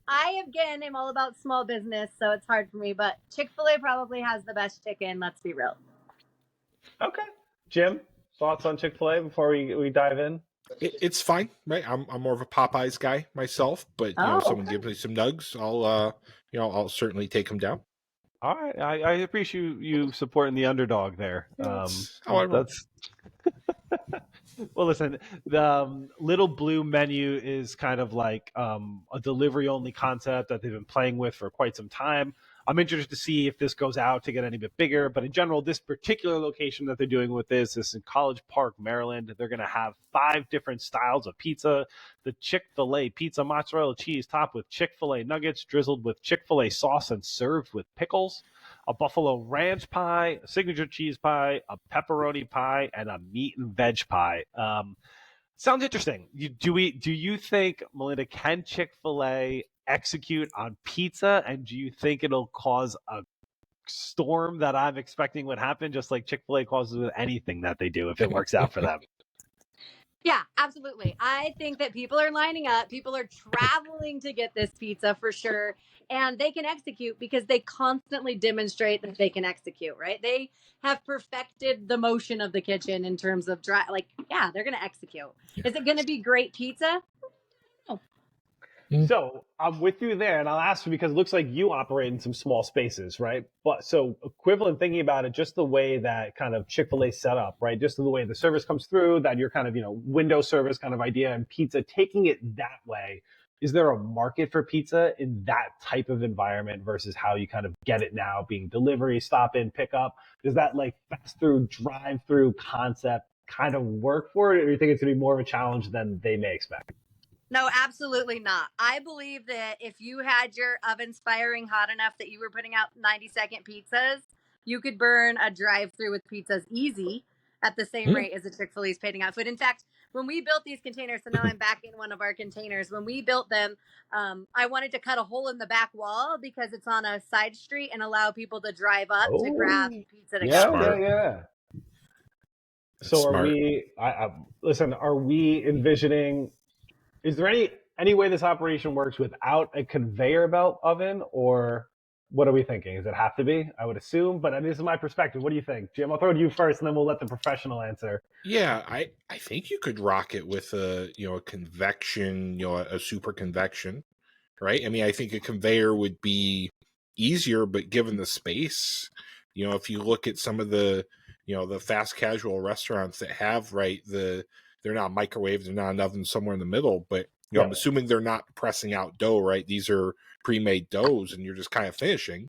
I, again, am all about small business, so it's hard for me, but Chick-fil-A probably has the best chicken, let's be real. Okay. Jim, thoughts on Chick-fil-A before we dive in? It's fine, right? I'm more of a Popeyes guy myself, but if someone gives me some nugs, I'll certainly take them down. All right, I appreciate you supporting the underdog there. Well, listen, the Little Blue menu is kind of like a delivery-only concept that they've been playing with for quite some time. I'm interested to see if this goes out to get any bit bigger, but in general, this particular location that they're doing with this is in College Park, Maryland. They're going to have 5 different styles of pizza. The Chick-fil-A pizza mozzarella cheese topped with Chick-fil-A nuggets, drizzled with Chick-fil-A sauce and served with pickles. A buffalo ranch pie, a signature cheese pie, a pepperoni pie, and a meat and veg pie. Sounds interesting. Do you think, Melinda, can Chick-fil-A execute on pizza, and do you think it'll cause a storm that I'm expecting would happen, just like Chick-fil-A causes with anything that they do if it works out for them? Yeah, absolutely. I think that people are lining up. People are traveling to get this pizza for sure. And they can execute because they constantly demonstrate that they can execute, right? They have perfected the motion of the kitchen in terms of they're going to execute. Yeah. Is it going to be great pizza? No. So I'm with you there, and I'll ask you because it looks like you operate in some small spaces, right? But so equivalent thinking about it, just the way that kind of Chick-fil-A set up, right? Just the way the service comes through, that you're kind of, window service kind of idea, and pizza, taking it that way. Is there a market for pizza in that type of environment versus how you kind of get it now, being delivery, stop in, pick up? Does that like fast through, drive through concept kind of work for it, or do you think it's going to be more of a challenge than they may expect? No, absolutely not. I believe that if you had your oven firing hot enough that you were putting out 90-second pizzas, you could burn a drive-through with pizzas easy at the same rate as a Chick-fil-A's putting out food. In fact, when we built these containers, so now I'm back in one of our containers. When we built them, I wanted to cut a hole in the back wall because it's on a side street and allow people to drive up to grab pizza to go. Yeah. So are we? Listen. Are we envisioning? Is there any way this operation works without a conveyor belt oven, or what are we thinking? Does it have to be? I would assume, but this is my perspective. What do you think, Jim? I'll throw it to you first, and then we'll let the professional answer. Yeah, I think you could rock it with a convection, a super convection. right? I mean, I think a conveyor would be easier, but given the space, if you look at some of the, the fast casual restaurants that have, right, they're not microwaved, they're not an oven somewhere in the middle, but I'm assuming they're not pressing out dough, right? These are pre-made doughs, and you're just kind of finishing.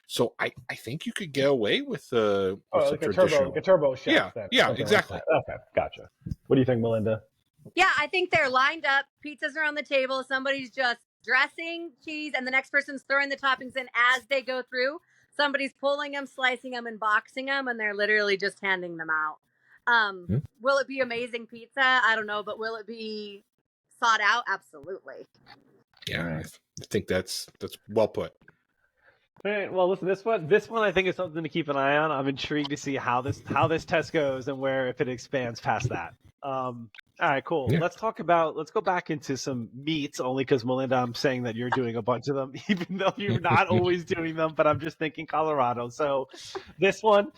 So I think you could get away with like traditional, a turbo chef. Yeah, exactly. Like okay, gotcha. What do you think, Melinda? Yeah, I think they're lined up. Pizzas are on the table. Somebody's just dressing cheese, and the next person's throwing the toppings in as they go through. Somebody's pulling them, slicing them, and boxing them, and they're literally just handing them out. Will it be amazing pizza? I don't know, but will it be sought out? Absolutely. Yeah, I think that's well put. All right. Well, listen, this one I think is something to keep an eye on. I'm intrigued to see how this test goes and if it expands past that. All right, cool. Yeah. Let's go back into some meats, only because Melinda, I'm saying that you're doing a bunch of them, even though you're not always doing them, but I'm just thinking Colorado. So this one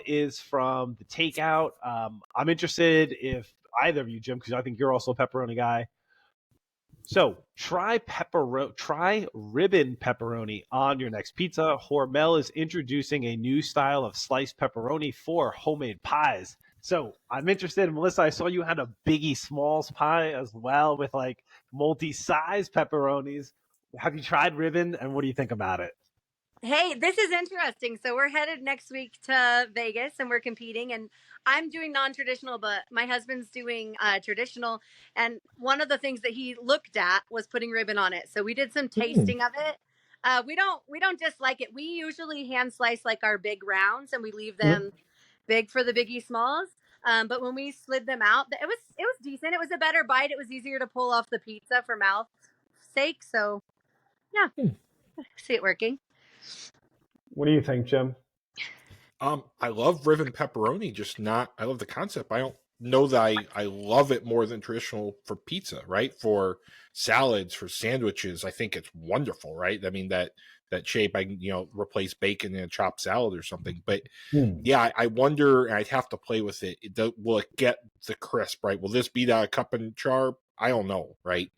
is from the takeout. I'm interested if either of you, Jim, because I think you're also a pepperoni guy. So try ribbon pepperoni on your next pizza. Hormel is introducing a new style of sliced pepperoni for homemade pies. So I'm interested, Melissa, I saw you had a Biggie Smalls pie as well with like multi-size pepperonis. Have you tried ribbon, and what do you think about it? Hey, this is interesting. So we're headed next week to Vegas, and we're competing, and I'm doing non-traditional, but my husband's doing traditional. And one of the things that he looked at was putting ribbon on it. So we did some tasting of it. We don't dislike it. We usually hand slice like our big rounds, and we leave them big for the Biggie Smalls. But when we slid them out, it was decent. It was a better bite. It was easier to pull off the pizza for mouth sake. So yeah, see it working. What do you think, Jim? I love ribbon pepperoni, I love the concept. I don't know that I love it more than traditional for pizza, right? For salads, for sandwiches, I think it's wonderful, right? I mean, that shape, I can, replace bacon in a chopped salad or something. But yeah, I wonder, and I'd have to play with it. Will it get the crisp, right? Will this beat out a cup and char? I don't know, right?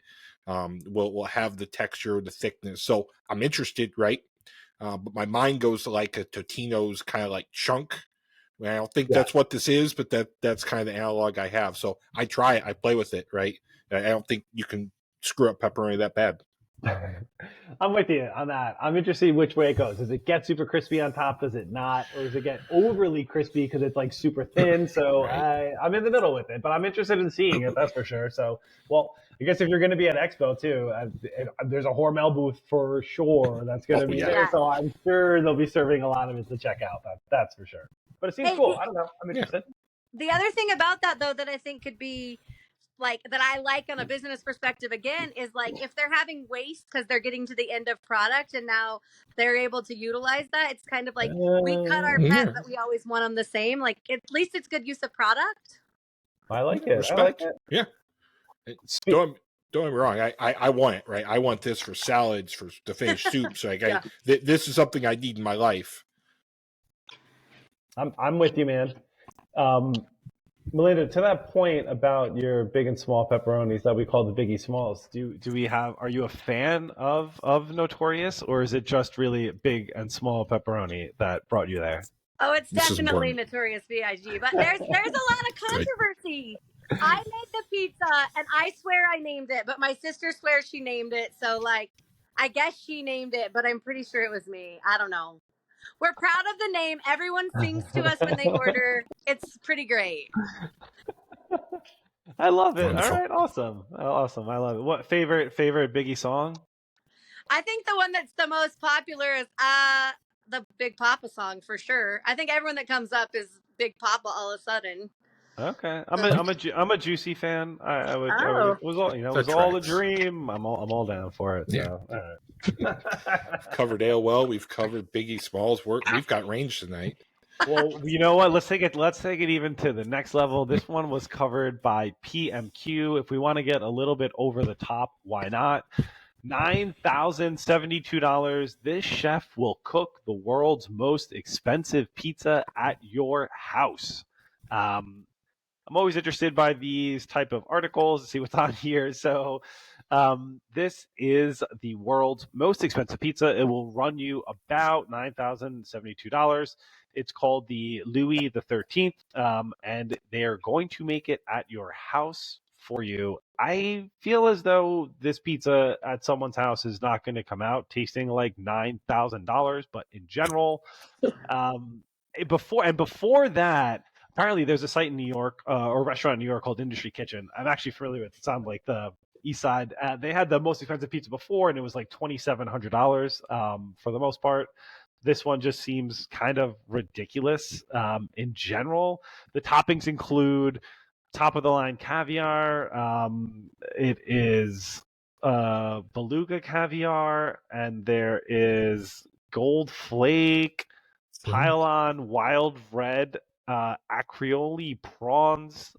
Will have the texture, the thickness. So I'm interested, right? But my mind goes to like a Totino's kind of like chunk. I don't think that's what this is, but that's kind of the analog I have. So I try it. I play with it, right? I don't think you can screw up pepperoni that bad. I'm with you on that. I'm interested which way it goes. Does it get super crispy on top? Does it not? Or does it get overly crispy because it's like super thin? So right. I'm in the middle with it, but I'm interested in seeing it, that's for sure. So, well, I guess if you're going to be at Expo too, there's a Hormel booth for sure that's going to be there. So I'm sure they'll be serving a lot of it to check out. That's for sure. But it seems cool. I don't know. I'm interested. The other thing about that, though, that I think could be that I like on a business perspective again is like if they're having waste because they're getting to the end of product and now they're able to utilize that. It's kind of like we cut our pet, but we always want them the same. Like at least it's good use of product. I like it. Respect. I like it. Yeah. Don't get me wrong. I want it, right? I want this for salads, to finish soup. So this is something I need in my life. I'm with you, man. Melinda, to that point about your big and small pepperonis that we call the Biggie Smalls, are you a fan of Notorious, or is it just really big and small pepperoni that brought you there? Oh, it's definitely Notorious B.I.G., but there's a lot of controversy. I made the pizza, and I swear I named it, but my sister swears she named it, so I guess she named it, but I'm pretty sure it was me. I don't know. We're proud of the name. Everyone sings to us when they order. It's pretty great. I love it. Wonderful. All right, awesome. I love it. What favorite Biggie song? I think the one that's the most popular is the Big Papa song for sure. I think everyone that comes up is Big Papa all of a sudden. Okay, I'm a Juicy fan. It was all a dream. I'm all down for it. So. Yeah. All right. We've covered AOL. We've covered Biggie Smalls work. We've got range tonight. Well, you know what? Let's take it even to the next level. This one was covered by PMQ. If we want to get a little bit over the top, why not? $9,072. This chef will cook the world's most expensive pizza at your house. I'm always interested by these type of articles to see what's on here. So this is the world's most expensive pizza. It will run you about $9,072. It's called the Louis the 13th, and they are going to make it at your house for you. I feel as though this pizza at someone's house is not going to come out tasting like $9,000, but in general, before that, apparently there's a site in New York or a restaurant in New York called Industry Kitchen. I'm actually familiar with it. It's on like the east side. They had the most expensive pizza before, and it was like $2,700 for the most part. This one just seems kind of ridiculous in general. The toppings include top of the line caviar. It is beluga caviar, and there is gold flake, pylon, wild red, acreole prawns,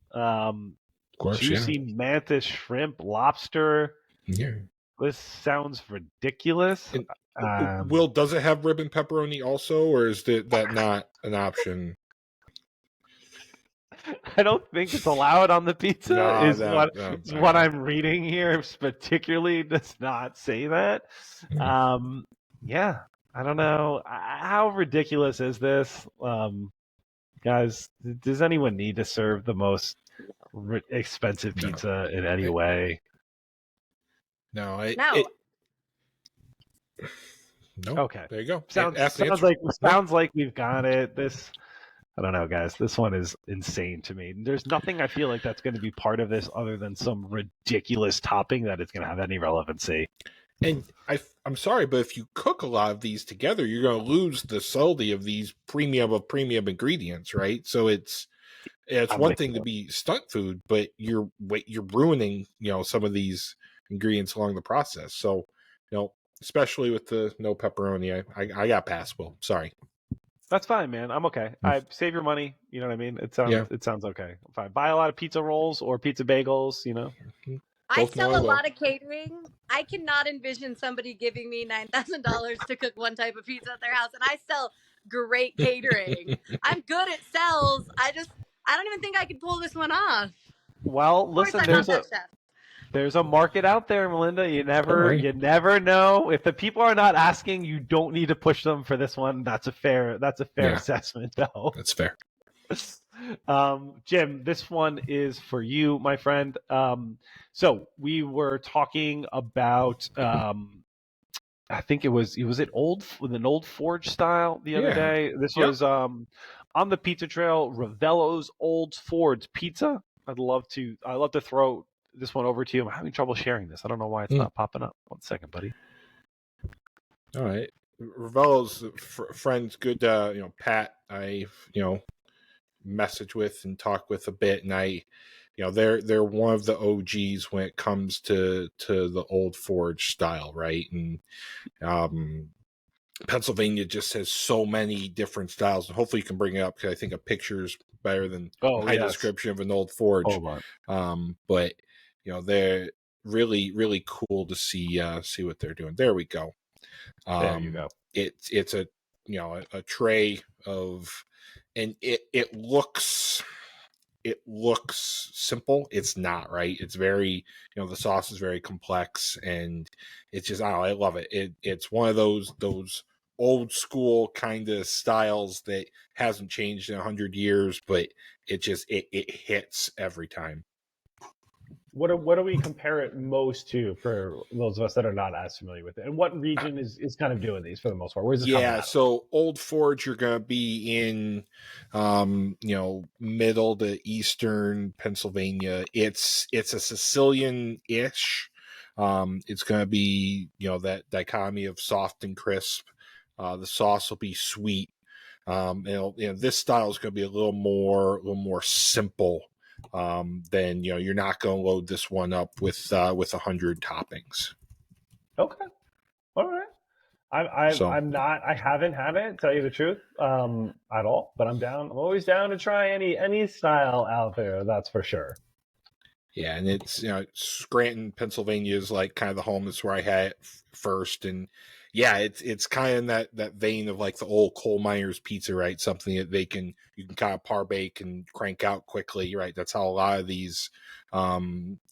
juicy mantis shrimp, lobster. Yeah. This sounds ridiculous. Will, does it have ribbon pepperoni also, or is that not an option? I don't think it's allowed on the pizza. What I'm reading here particularly does not say that. Yeah, I don't know. How ridiculous is this? Guys, does anyone need to serve the most expensive pizza in any way? No. No. Okay. There you go. Sounds like we've got it. I don't know, guys. This one is insane to me. There's nothing I feel like that's going to be part of this other than some ridiculous topping that it's going to have any relevancy. And I'm sorry, but if you cook a lot of these together, you're going to lose the subtlety of these premium ingredients, right? So it's one thing to be stunt food, but you're ruining, some of these ingredients along the process. So, especially with the no pepperoni, I got past. Will, sorry. That's fine, man. I'm okay. I save your money. You know what I mean? It sounds okay. I'm fine. Buy a lot of pizza rolls or pizza bagels. I sell a lot of catering. I cannot envision somebody giving me $9,000 to cook one type of pizza at their house, and I sell great catering. I'm good at sales. I don't even think I could pull this one off. Well, listen, there's a market out there, Melinda. You never know. If the people are not asking, you don't need to push them for this one. That's a fair assessment, though. That's fair. Jim, this one is for you, my friend. So we were talking about I think it was an old Forge style the other day. This was on the pizza trail, Ravello's Old Forge Pizza. I'd love to throw this one over to you. I'm having trouble sharing this. I don't know why it's not popping up. 1 second, buddy. All right. Ravello's friends, good Pat, I message with and talk with a bit, and they're one of the OGs when it comes to the Old Forge style, right? And Pennsylvania just has so many different styles, and hopefully you can bring it up because I think a picture is better than a description of an Old Forge. But they're really, really cool to see what they're doing. There we go. There you go. It's a a tray of, and it looks simple. It's not, right? It's very, the sauce is very complex, and it's just, I love it. It's one of those old school kind of styles that hasn't changed in 100 years, but it hits every time. What do we compare it most to for those of us that are not as familiar with it? And what region is kind of doing these for the most part? Where's this coming out? So Old Forge, you're going to be in, middle to eastern Pennsylvania. It's a Sicilian-ish. It's going to be, that dichotomy of soft and crisp. The sauce will be sweet. This style is going to be a little more simple. Then you're not going to load this one up with 100 toppings. Okay, all right. I haven't had it, tell you the truth, at all. But I'm down. I'm always down to try any style out there. That's for sure. Yeah, and it's Scranton, Pennsylvania is like kind of the home. That's where I had it first, and yeah, it's kind of in that vein of like the old coal miners pizza, right? Something that you can kind of par bake and crank out quickly, right? That's how a lot of these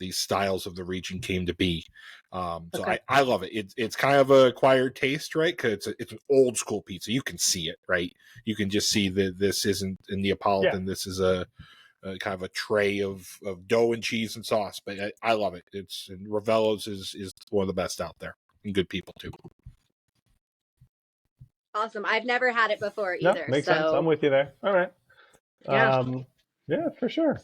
styles of the region came to be. So I love it. It's kind of a acquired taste, right? Because it's an old school pizza. You can see it, right? You can just see that this isn't a Neapolitan. This is a kind of a tray of dough and cheese and sauce. But I love it. And Ravello's is one of the best out there, and good people too. Awesome. I've never had it before either. Makes sense. I'm with you there. All right. Yeah, for sure.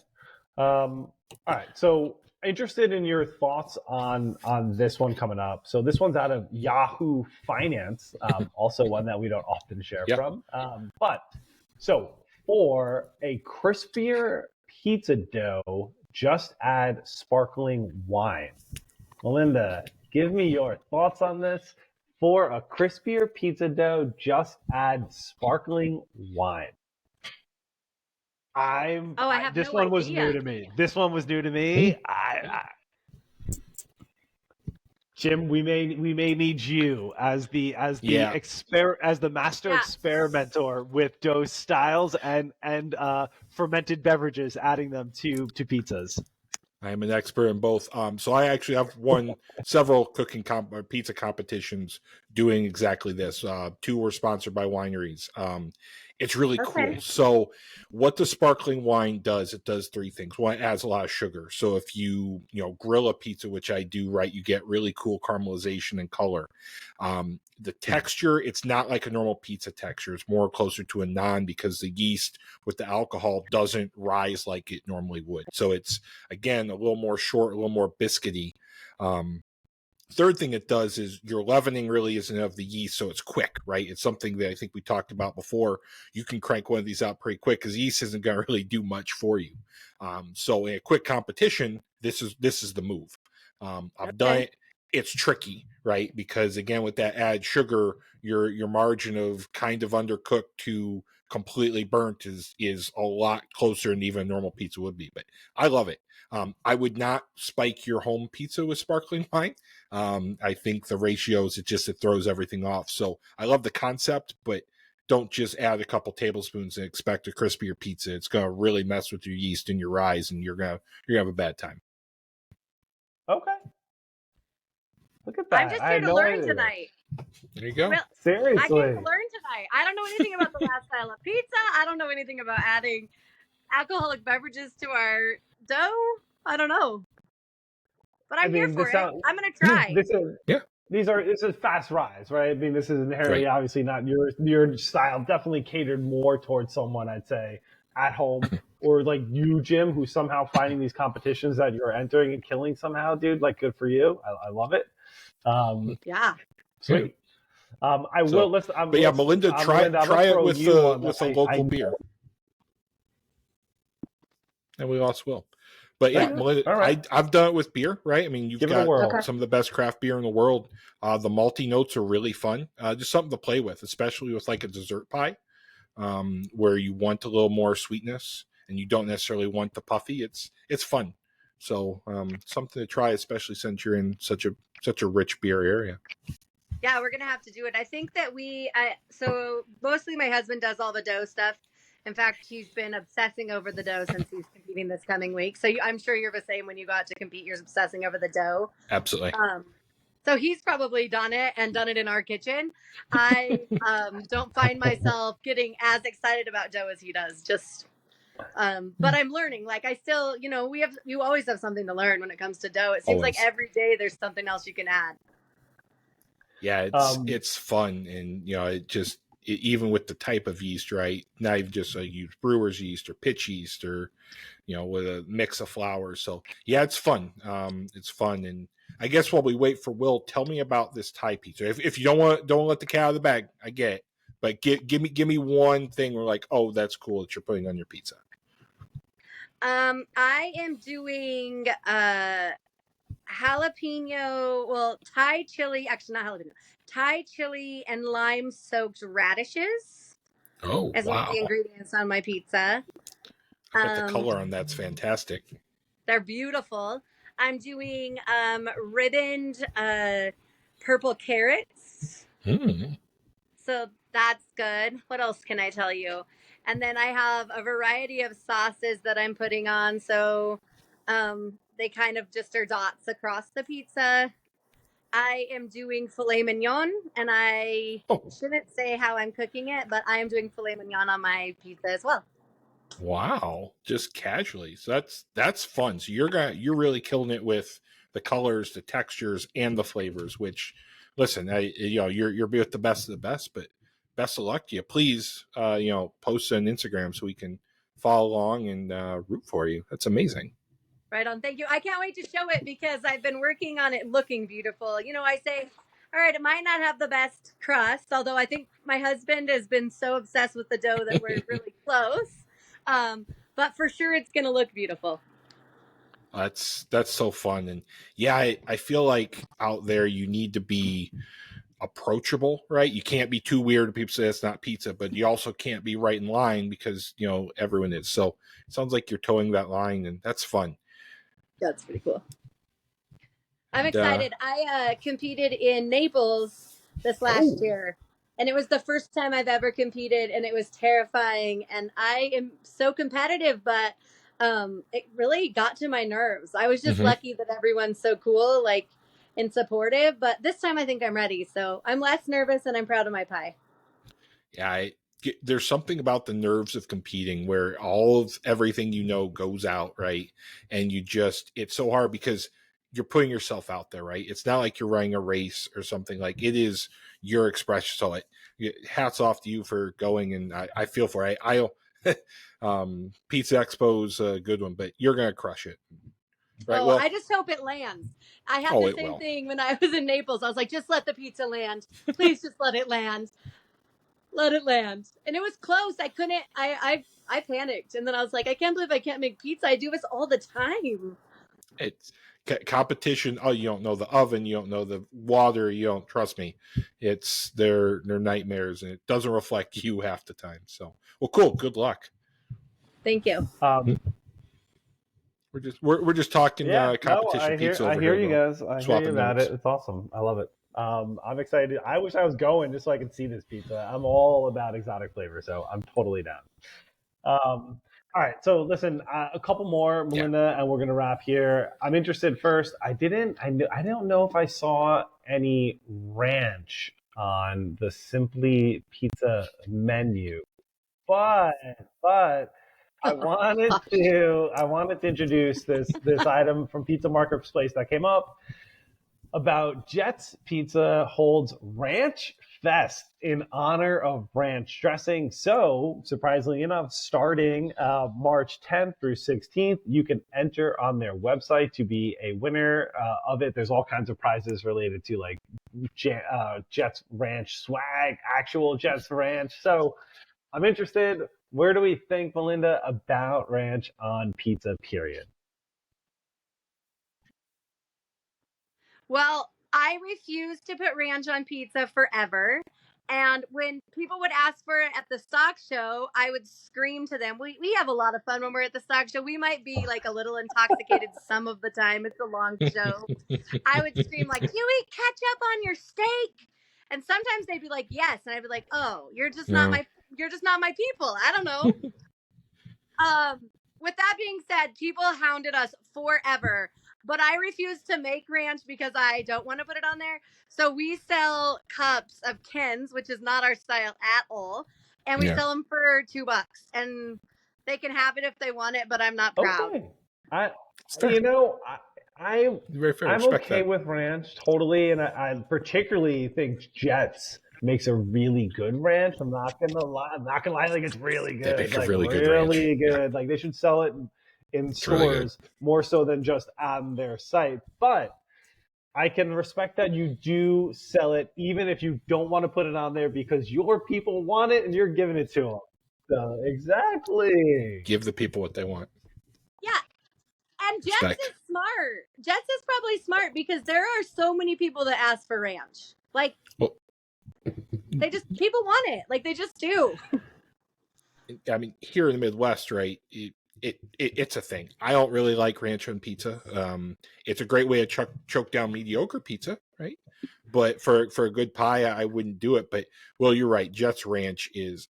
All right. So interested in your thoughts on this one coming up. So this one's out of Yahoo Finance, also one that we don't often share from. But so for a crispier pizza dough, just add sparkling wine. Melinda, give me your thoughts on this. For a crispier pizza dough, just add sparkling wine. This one was new to me. Jim, we may need you as the master experimenter with dough styles and fermented beverages, adding them to pizzas. I am an expert in both. So I actually have won several pizza competitions doing exactly this. 2 were sponsored by wineries. It's really cool. So what the sparkling wine does, it does 3 things. One, it adds a lot of sugar. So if you grill a pizza, which I do, right, you get really cool caramelization and color. The texture, it's not like a normal pizza texture. It's more closer to a naan because the yeast with the alcohol doesn't rise like it normally would. So it's, again, a little more short, a little more biscuity. Third thing it does is your leavening really isn't of the yeast, so it's quick, right? It's something that I think we talked about before. You can crank one of these out pretty quick because yeast isn't going to really do much for you. So in a quick competition, this is the move. I've done it. It's tricky, right? Because again, with that added sugar, your margin of kind of undercooked to completely burnt is a lot closer than even a normal pizza would be. But I love it. I would not spike your home pizza with sparkling wine. I think the ratios, it throws everything off. So I love the concept, but don't just add a couple tablespoons and expect a crispier pizza. It's going to really mess with your yeast and your rise, and you're gonna have a bad time. Okay. Look at that. I'm just here to learn tonight. There you go. Seriously. I came to learn tonight. I don't know anything about the last style of pizza. I don't know anything about adding alcoholic beverages to our dough. I don't know. But I'm here for it. I'm going to try. This is fast rise, right? I mean, this is inherently obviously not your style. Definitely catered more towards someone, I'd say, at home or like you, Jim, who's somehow finding these competitions that you're entering and killing somehow, dude. Like, good for you. I love it. Sweet. Melinda, try it with a local beer. And we also will. But Melinda, I've done it with beer, right? I mean, you've got some of the best craft beer in the world. The malty notes are really fun. Just something to play with, especially with like a dessert pie, where you want a little more sweetness and you don't necessarily want the puffy. It's fun. So something to try, especially since you're in such a rich beer area. Yeah, we're going to have to do it. I think that so mostly my husband does all the dough stuff. In fact, he's been obsessing over the dough since he's competing this coming week. So I'm sure you're the same when you go out to compete, you're obsessing over the dough. Absolutely. So he's probably done it in our kitchen. I don't find myself getting as excited about dough as he does. But I'm learning. Like I still, you always have something to learn when it comes to dough. It seems like every day there's something else you can add. Yeah, it's fun, and even with the type of yeast, right? Not even just use brewer's yeast or pitch yeast or with a mix of flours. So yeah, it's fun. It's fun, and I guess while we wait for Will, tell me about this Thai pizza. If you don't let the cat out of the bag, I get it. But give me one thing where like, oh, that's cool that you're putting on your pizza. I am doing Thai chili, actually not jalapeno, Thai chili and lime soaked radishes. Oh, as one of the ingredients on my pizza. The color on that's fantastic. They're beautiful. I'm doing ribboned purple carrots So that's good. What else can I tell you? And then I have a variety of sauces that I'm putting on. So they kind of just are dots across the pizza. I am doing filet mignon, and I shouldn't say how I'm cooking it, but I am doing filet mignon on my pizza as well. Wow, just casually. So that's fun. So you're really killing it with the colors, the textures, and the flavors. Which, listen, you're with the best of the best. But best of luck to you. Please, post on Instagram so we can follow along and root for you. That's amazing. Right on. Thank you. I can't wait to show it because I've been working on it looking beautiful. I say, all right, it might not have the best crust, although I think my husband has been so obsessed with the dough that we're really close. But for sure, it's going to look beautiful. That's so fun. And yeah, I feel like out there you need to be approachable, right? You can't be too weird. People say it's not pizza, but you also can't be right in line because, everyone is. So it sounds like you're towing that line, and that's fun. That's pretty cool. I'm excited. I competed in Naples this last year, and it was the first time I've ever competed, and it was terrifying. And I am so competitive, but it really got to my nerves. I was just lucky that everyone's so cool, and supportive. But this time I think I'm ready. So I'm less nervous, and I'm proud of my pie. Yeah, there's something about the nerves of competing where all of everything goes out, right? And it's so hard because you're putting yourself out there, right? It's not like you're running a race or something. Like, it is your expression. So hats off to you for going, and I feel for it. Pizza Expo's a good one, but you're gonna crush it. Right? Oh, well, I just hope it lands. I had the same thing when I was in Naples. I was like, just let the pizza land. Please just let it land. Let it land. And it was close. I couldn't, I panicked. And then I was like, I can't believe I can't make pizza. I do this all the time. It's competition. Oh, you don't know the oven. You don't know the water. You don't trust me. They're nightmares, and it doesn't reflect you half the time. So, well, cool. Good luck. Thank you. We're just talking competition pizza. I hear you guys. I hear you about it. It's awesome. I love it. I'm excited. I wish I was going just so I could see this pizza. I'm all about exotic flavor, so I'm totally down. All right, so listen, a couple more, Melinda, and we're gonna wrap here. I'm interested first. I don't know if I saw any ranch on the Simply Pizza menu, but I wanted to introduce this item from Pizza Marketplace that came up about Jets Pizza holds Ranch Fest in honor of ranch dressing. So, surprisingly enough, starting March 10th through 16th, you can enter on their website to be a winner of it. There's all kinds of prizes related to like Jets Ranch swag, actual Jets Ranch. So, I'm interested. Where do we think, Melinda, about ranch on pizza, period? Well, I refuse to put ranch on pizza forever. And when people would ask for it at the stock show, I would scream to them. We have a lot of fun when we're at the stock show. We might be like a little intoxicated some of the time. It's a long show. I would scream like, you eat ketchup on your steak? And sometimes they'd be like, yes. And I'd be like, oh, you're just not my people. I don't know. With that being said, people hounded us forever. But I refuse to make ranch because I don't want to put it on there. So we sell cups of Ken's, which is not our style at all. And we sell them for $2. And they can have it if they want it, but I'm not proud. Okay. I'm okay with ranch, totally. And I particularly think Jets makes a really good ranch. I'm not gonna lie. Like, it's really good. They make a really good ranch. Good. Yeah. Like, they should sell it in stores more so than just on their site. But I can respect that you do sell it, even if you don't want to put it on there because your people want it and you're giving it to them. So, exactly. Give the people what they want. Yeah. And Jets is smart. Jets is probably smart because there are so many people that ask for ranch. Like, people want it. Like, they just do. I mean, here in the Midwest, right, it's a thing. I don't really like ranch on pizza. It's a great way to choke down mediocre pizza, right? But for a good pie, I wouldn't do it. But well, you're right. Jets Ranch is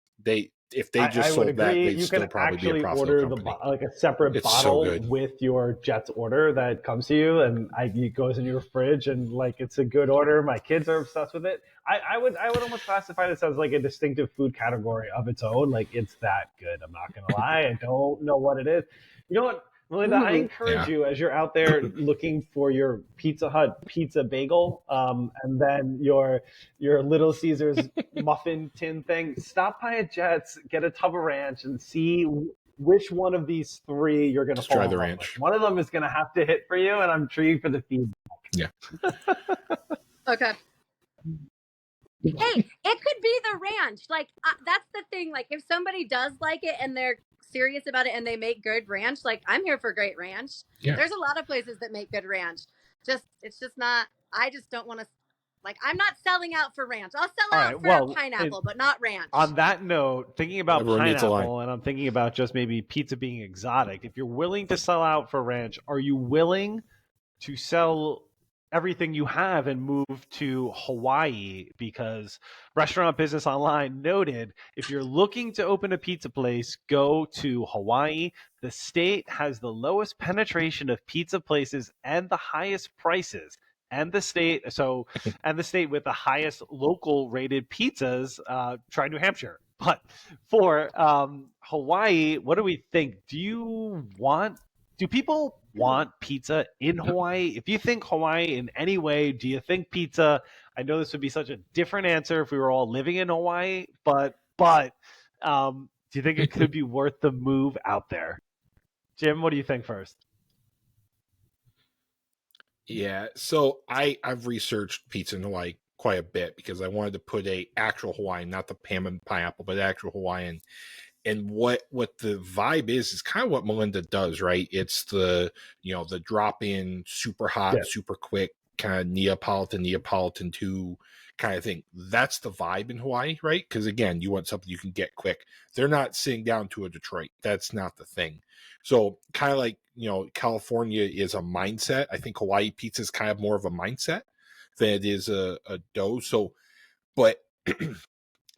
if they just I would sold that, agree. they'd You still can probably be a actually profitable order company. like a separate It's so bottle good. with your Jets order that comes to you, and it goes in your fridge, and like it's a good order. My kids are obsessed with it. I would almost classify this as like a distinctive food category of its own. Like it's that good. I'm not gonna lie. I don't know what it is. You know what, Melinda? I encourage you as you're out there looking for your Pizza Hut pizza bagel, and then your Little Caesars muffin tin thing. Stop by a Jets, get a tub of ranch, and see which one of these three you're going to fall try in the love ranch. with. One of them is going to have to hit for you, and I'm intrigued for the feedback. Yeah. Okay. Hey, it could be the ranch. Like that's the thing. Like if somebody does like it and they're serious about it and they make good ranch, like I'm here for great ranch. Yeah. There's a lot of places that make good ranch. It's just not. I just don't want to. Like I'm not selling out for ranch. I'll sell out for pineapple, but not ranch. On that note, thinking about Everyone needs a line. pineapple, and I'm thinking about just maybe pizza being exotic. If you're willing to sell out for ranch, are you willing to sell everything you have and move to Hawaii? Because Restaurant Business Online noted if you're looking to open a pizza place, go to Hawaii. The state has the lowest penetration of pizza places and the highest prices. And the state with the highest local rated pizzas, try New Hampshire. But for Hawaii, what do we think? Do people want pizza in Hawaii? If you think Hawaii in any way, do you think pizza? I know this would be such a different answer if we were all living in Hawaii, but do you think it could be worth the move out there? Jim, what do you think first? Yeah, so I've researched pizza in Hawaii quite a bit because I wanted to put a actual Hawaiian, not the ham and pineapple, but actual Hawaiian. And what the vibe is kind of what Melinda does, right? It's the drop in, super hot, super quick, kind of Neapolitan 2 kind of thing. That's the vibe in Hawaii, right? Because again, you want something you can get quick. They're not sitting down to a Detroit. That's not the thing. So kind of like, California is a mindset. I think Hawaii pizza is kind of more of a mindset than it is a dough. So, but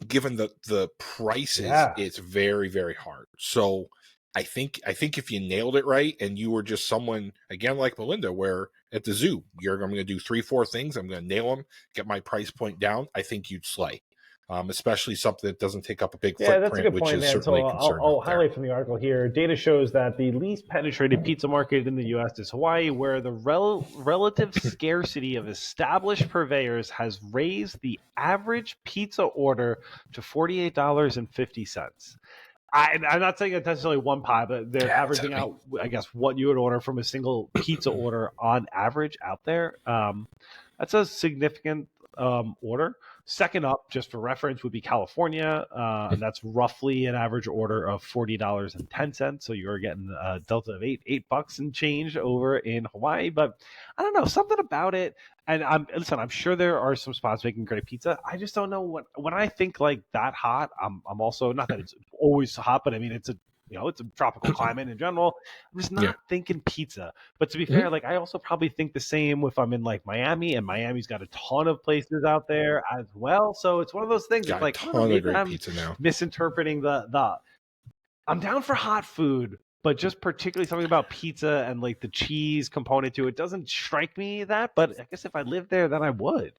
given the prices, it's very, very hard. So I think if you nailed it right and you were just someone, again, like Melinda, where at the zoo, I'm going to do 3-4 things. I'm going to nail them, get my price point down. I think you'd slay. Especially something that doesn't take up a big footprint, that's a good which point, is man. certainly So a concern. I'll highlight from the article here. Data shows that the least penetrated pizza market in the U.S. is Hawaii, where the relative scarcity of established purveyors has raised the average pizza order to $48.50. I'm not saying it's necessarily one pie, but they're averaging out, I guess, what you would order from a single pizza order on average out there. That's a significant order. Second up, just for reference, would be California, and that's roughly an average order of $40.10. So you're getting a delta of $8 and change over in Hawaii. But I don't know, something about it. And I'm sure there are some spots making great pizza. I just don't know when I think like that hot. I'm also, not that it's always hot, but I mean it's a tropical climate in general. I'm just not thinking pizza. But to be fair, like I also probably think the same if I'm in like Miami, and Miami's got a ton of places out there as well. So it's one of those things. It's like, I don't know, maybe I'm misinterpreting the. I'm down for hot food, but just particularly something about pizza and like the cheese component to it doesn't strike me that. But I guess if I lived there, then I would.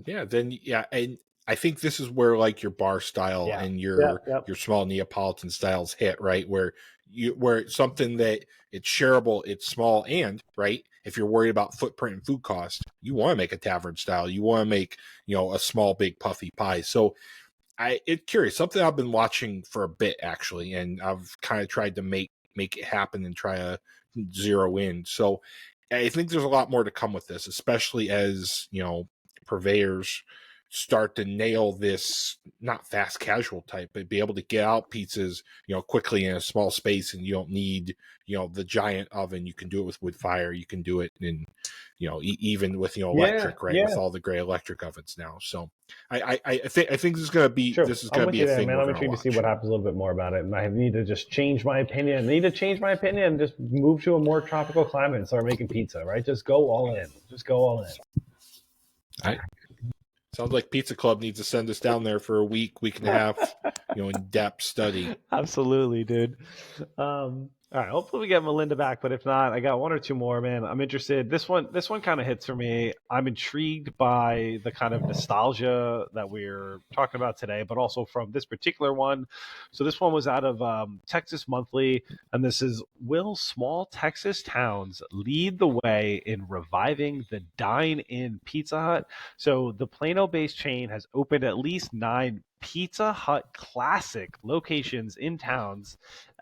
Yeah, then and I think this is where like your bar style and your small Neapolitan styles hit, right? Where it's something that it's shareable, it's small, and right. If you're worried about footprint and food cost, you want to make a tavern style. You want to make a small, big, puffy pie. So it's curious, something I've been watching for a bit actually, and I've kind of tried to make it happen and try to zero in. So I think there's a lot more to come with this, especially as purveyors start to nail this, not fast casual type, but be able to get out pizzas, quickly in a small space, and you don't need, the giant oven. You can do it with wood fire. You can do it in, even with, electric, right? With all the great electric ovens now. So I think this is going to be, True. this is going to be a thing. I'm intrigued to see what happens a little bit more about it. And I need to just change my opinion. And just move to a more tropical climate and start making pizza, right? Just go all in. Sounds like Pizza Club needs to send us down there for a week and a half, in-depth study. Absolutely, dude. All right, hopefully we get Melinda back, but if not, I got one or two more, man. I'm interested. This one kind of hits for me. I'm intrigued by the kind of nostalgia that we're talking about today, but also from this particular one. So this one was out of Texas Monthly, and this is, will small Texas towns lead the way in reviving the dine-in Pizza Hut? So the Plano-based chain has opened at least 9 Pizza Hut classic locations in towns.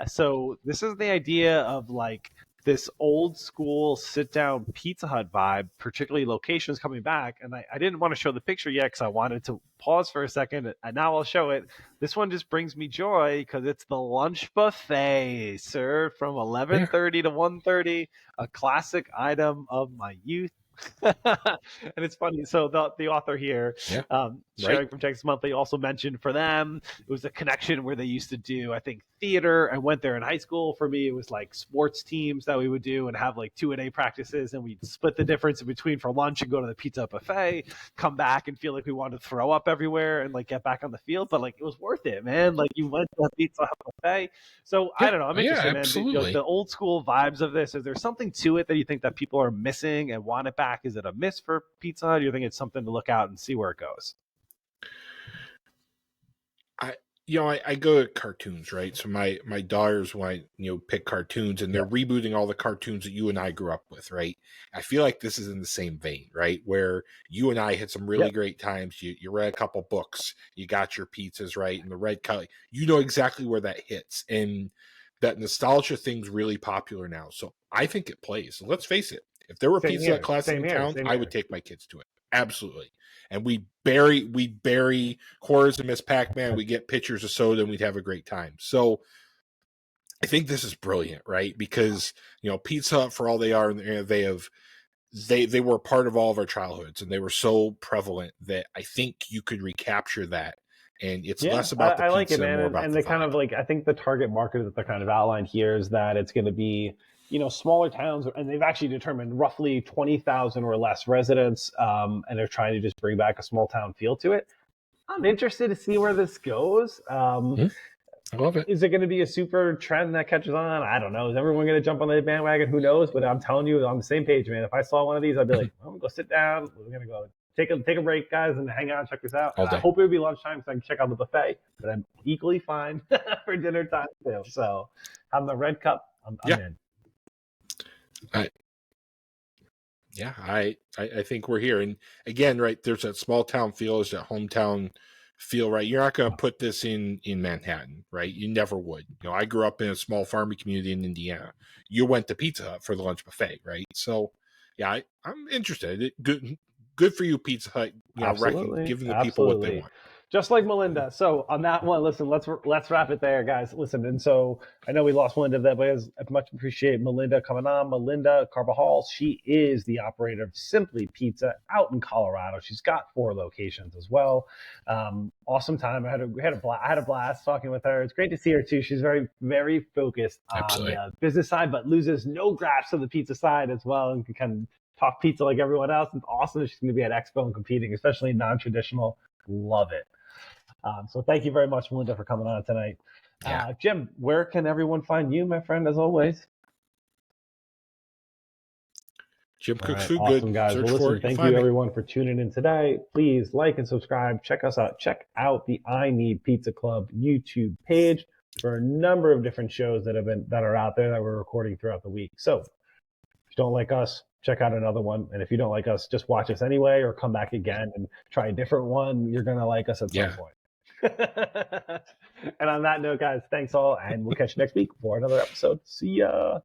So this is the idea of like this old school sit down Pizza Hut vibe, particularly locations coming back. And I didn't want to show the picture yet because I wanted to pause for a second, and now I'll show it. This one just brings me joy because it's the lunch buffet served from 11:30 to 1:30, a classic item of my youth. And it's funny. So the author here, sharing from Texas Monthly, also mentioned for them it was a connection where they used to do, I think, theater. I went there in high school. For me, it was like sports teams that we would do and have like 2-a-day practices, and we'd split the difference in between for lunch and go to the pizza buffet, come back and feel like we wanted to throw up everywhere and like get back on the field, but like it was worth it, man. Like you went to the pizza buffet. So I don't know, I'm interested, man. The old school vibes of this, is there something to it that you think that people are missing and want it back? Is it a miss for Pizza Hut? Do you think it's something to look out and see where it goes? I go to cartoons, right? So my daughters want pick cartoons, and they're rebooting all the cartoons that you and I grew up with, right? I feel like this is in the same vein, right? Where you and I had some really great times. You read a couple books, you got your pizzas, right? And the red color, exactly where that hits, and that nostalgia thing's really popular now. So I think it plays. So let's face it, if there were Pizza Hut classic in town, I would take my kids to it. Absolutely. And we bury quarters of Miss Pac-Man. We get pitchers of soda, and we'd have a great time. So I think this is brilliant, right? Because Pizza Hut, for all they are, they were part of all of our childhoods, and they were so prevalent that I think you could recapture that. And it's less about the pizza, like it, man. More about the kind of like, I think the target market that they're kind of outlined here is that it's going to be smaller towns, and they've actually determined roughly 20,000 or less residents, and they're trying to just bring back a small town feel to it. I'm interested to see where this goes. I love it. Is it going to be a super trend that catches on? I don't know. Is everyone going to jump on the bandwagon? Who knows? But I'm telling you, on the same page, man. If I saw one of these, I'd be like, I'm going to go sit down. We're going to go take a break, guys, and hang out and check this out. I hope it would be lunchtime so I can check out the buffet, but I'm equally fine for dinner time too. So having the red cup, I'm in. I think we're here. And again, right, there's that small town feel, there's that hometown feel, right? You're not going to put this in Manhattan, right? You never would. I grew up in a small farming community in Indiana. You went to Pizza Hut for the lunch buffet, right? So yeah, I'm interested. Good for you, Pizza Hut. Giving the people what they want. Just like Melinda. So on that one, listen, let's wrap it there, guys. Listen, and so I know we lost Melinda, but I much appreciate Melinda coming on. Melinda Carbajal, she is the operator of Simply Pizza out in Colorado. She's got 4 locations as well. Awesome time. I had a blast talking with her. It's great to see her too. She's very, very focused on the business side, but loses no grasp of the pizza side as well, and can kind of talk pizza like everyone else. It's awesome that she's going to be at Expo and competing, especially non-traditional. Love it. So thank you very much, Melinda, for coming on tonight. Jim, where can everyone find you, my friend, as always? Jim Cooks Food awesome, Good. Guys. Well, listen, thank you, everyone, for tuning in today. Please like and subscribe. Check us out. Check out the I Need Pizza Club YouTube page for a number of different shows that are out there that we're recording throughout the week. So if you don't like us, check out another one. And if you don't like us, just watch us anyway, or come back again and try a different one. You're going to like us at some point. And on that note, guys, thanks all, and we'll catch you next week for another episode. See ya.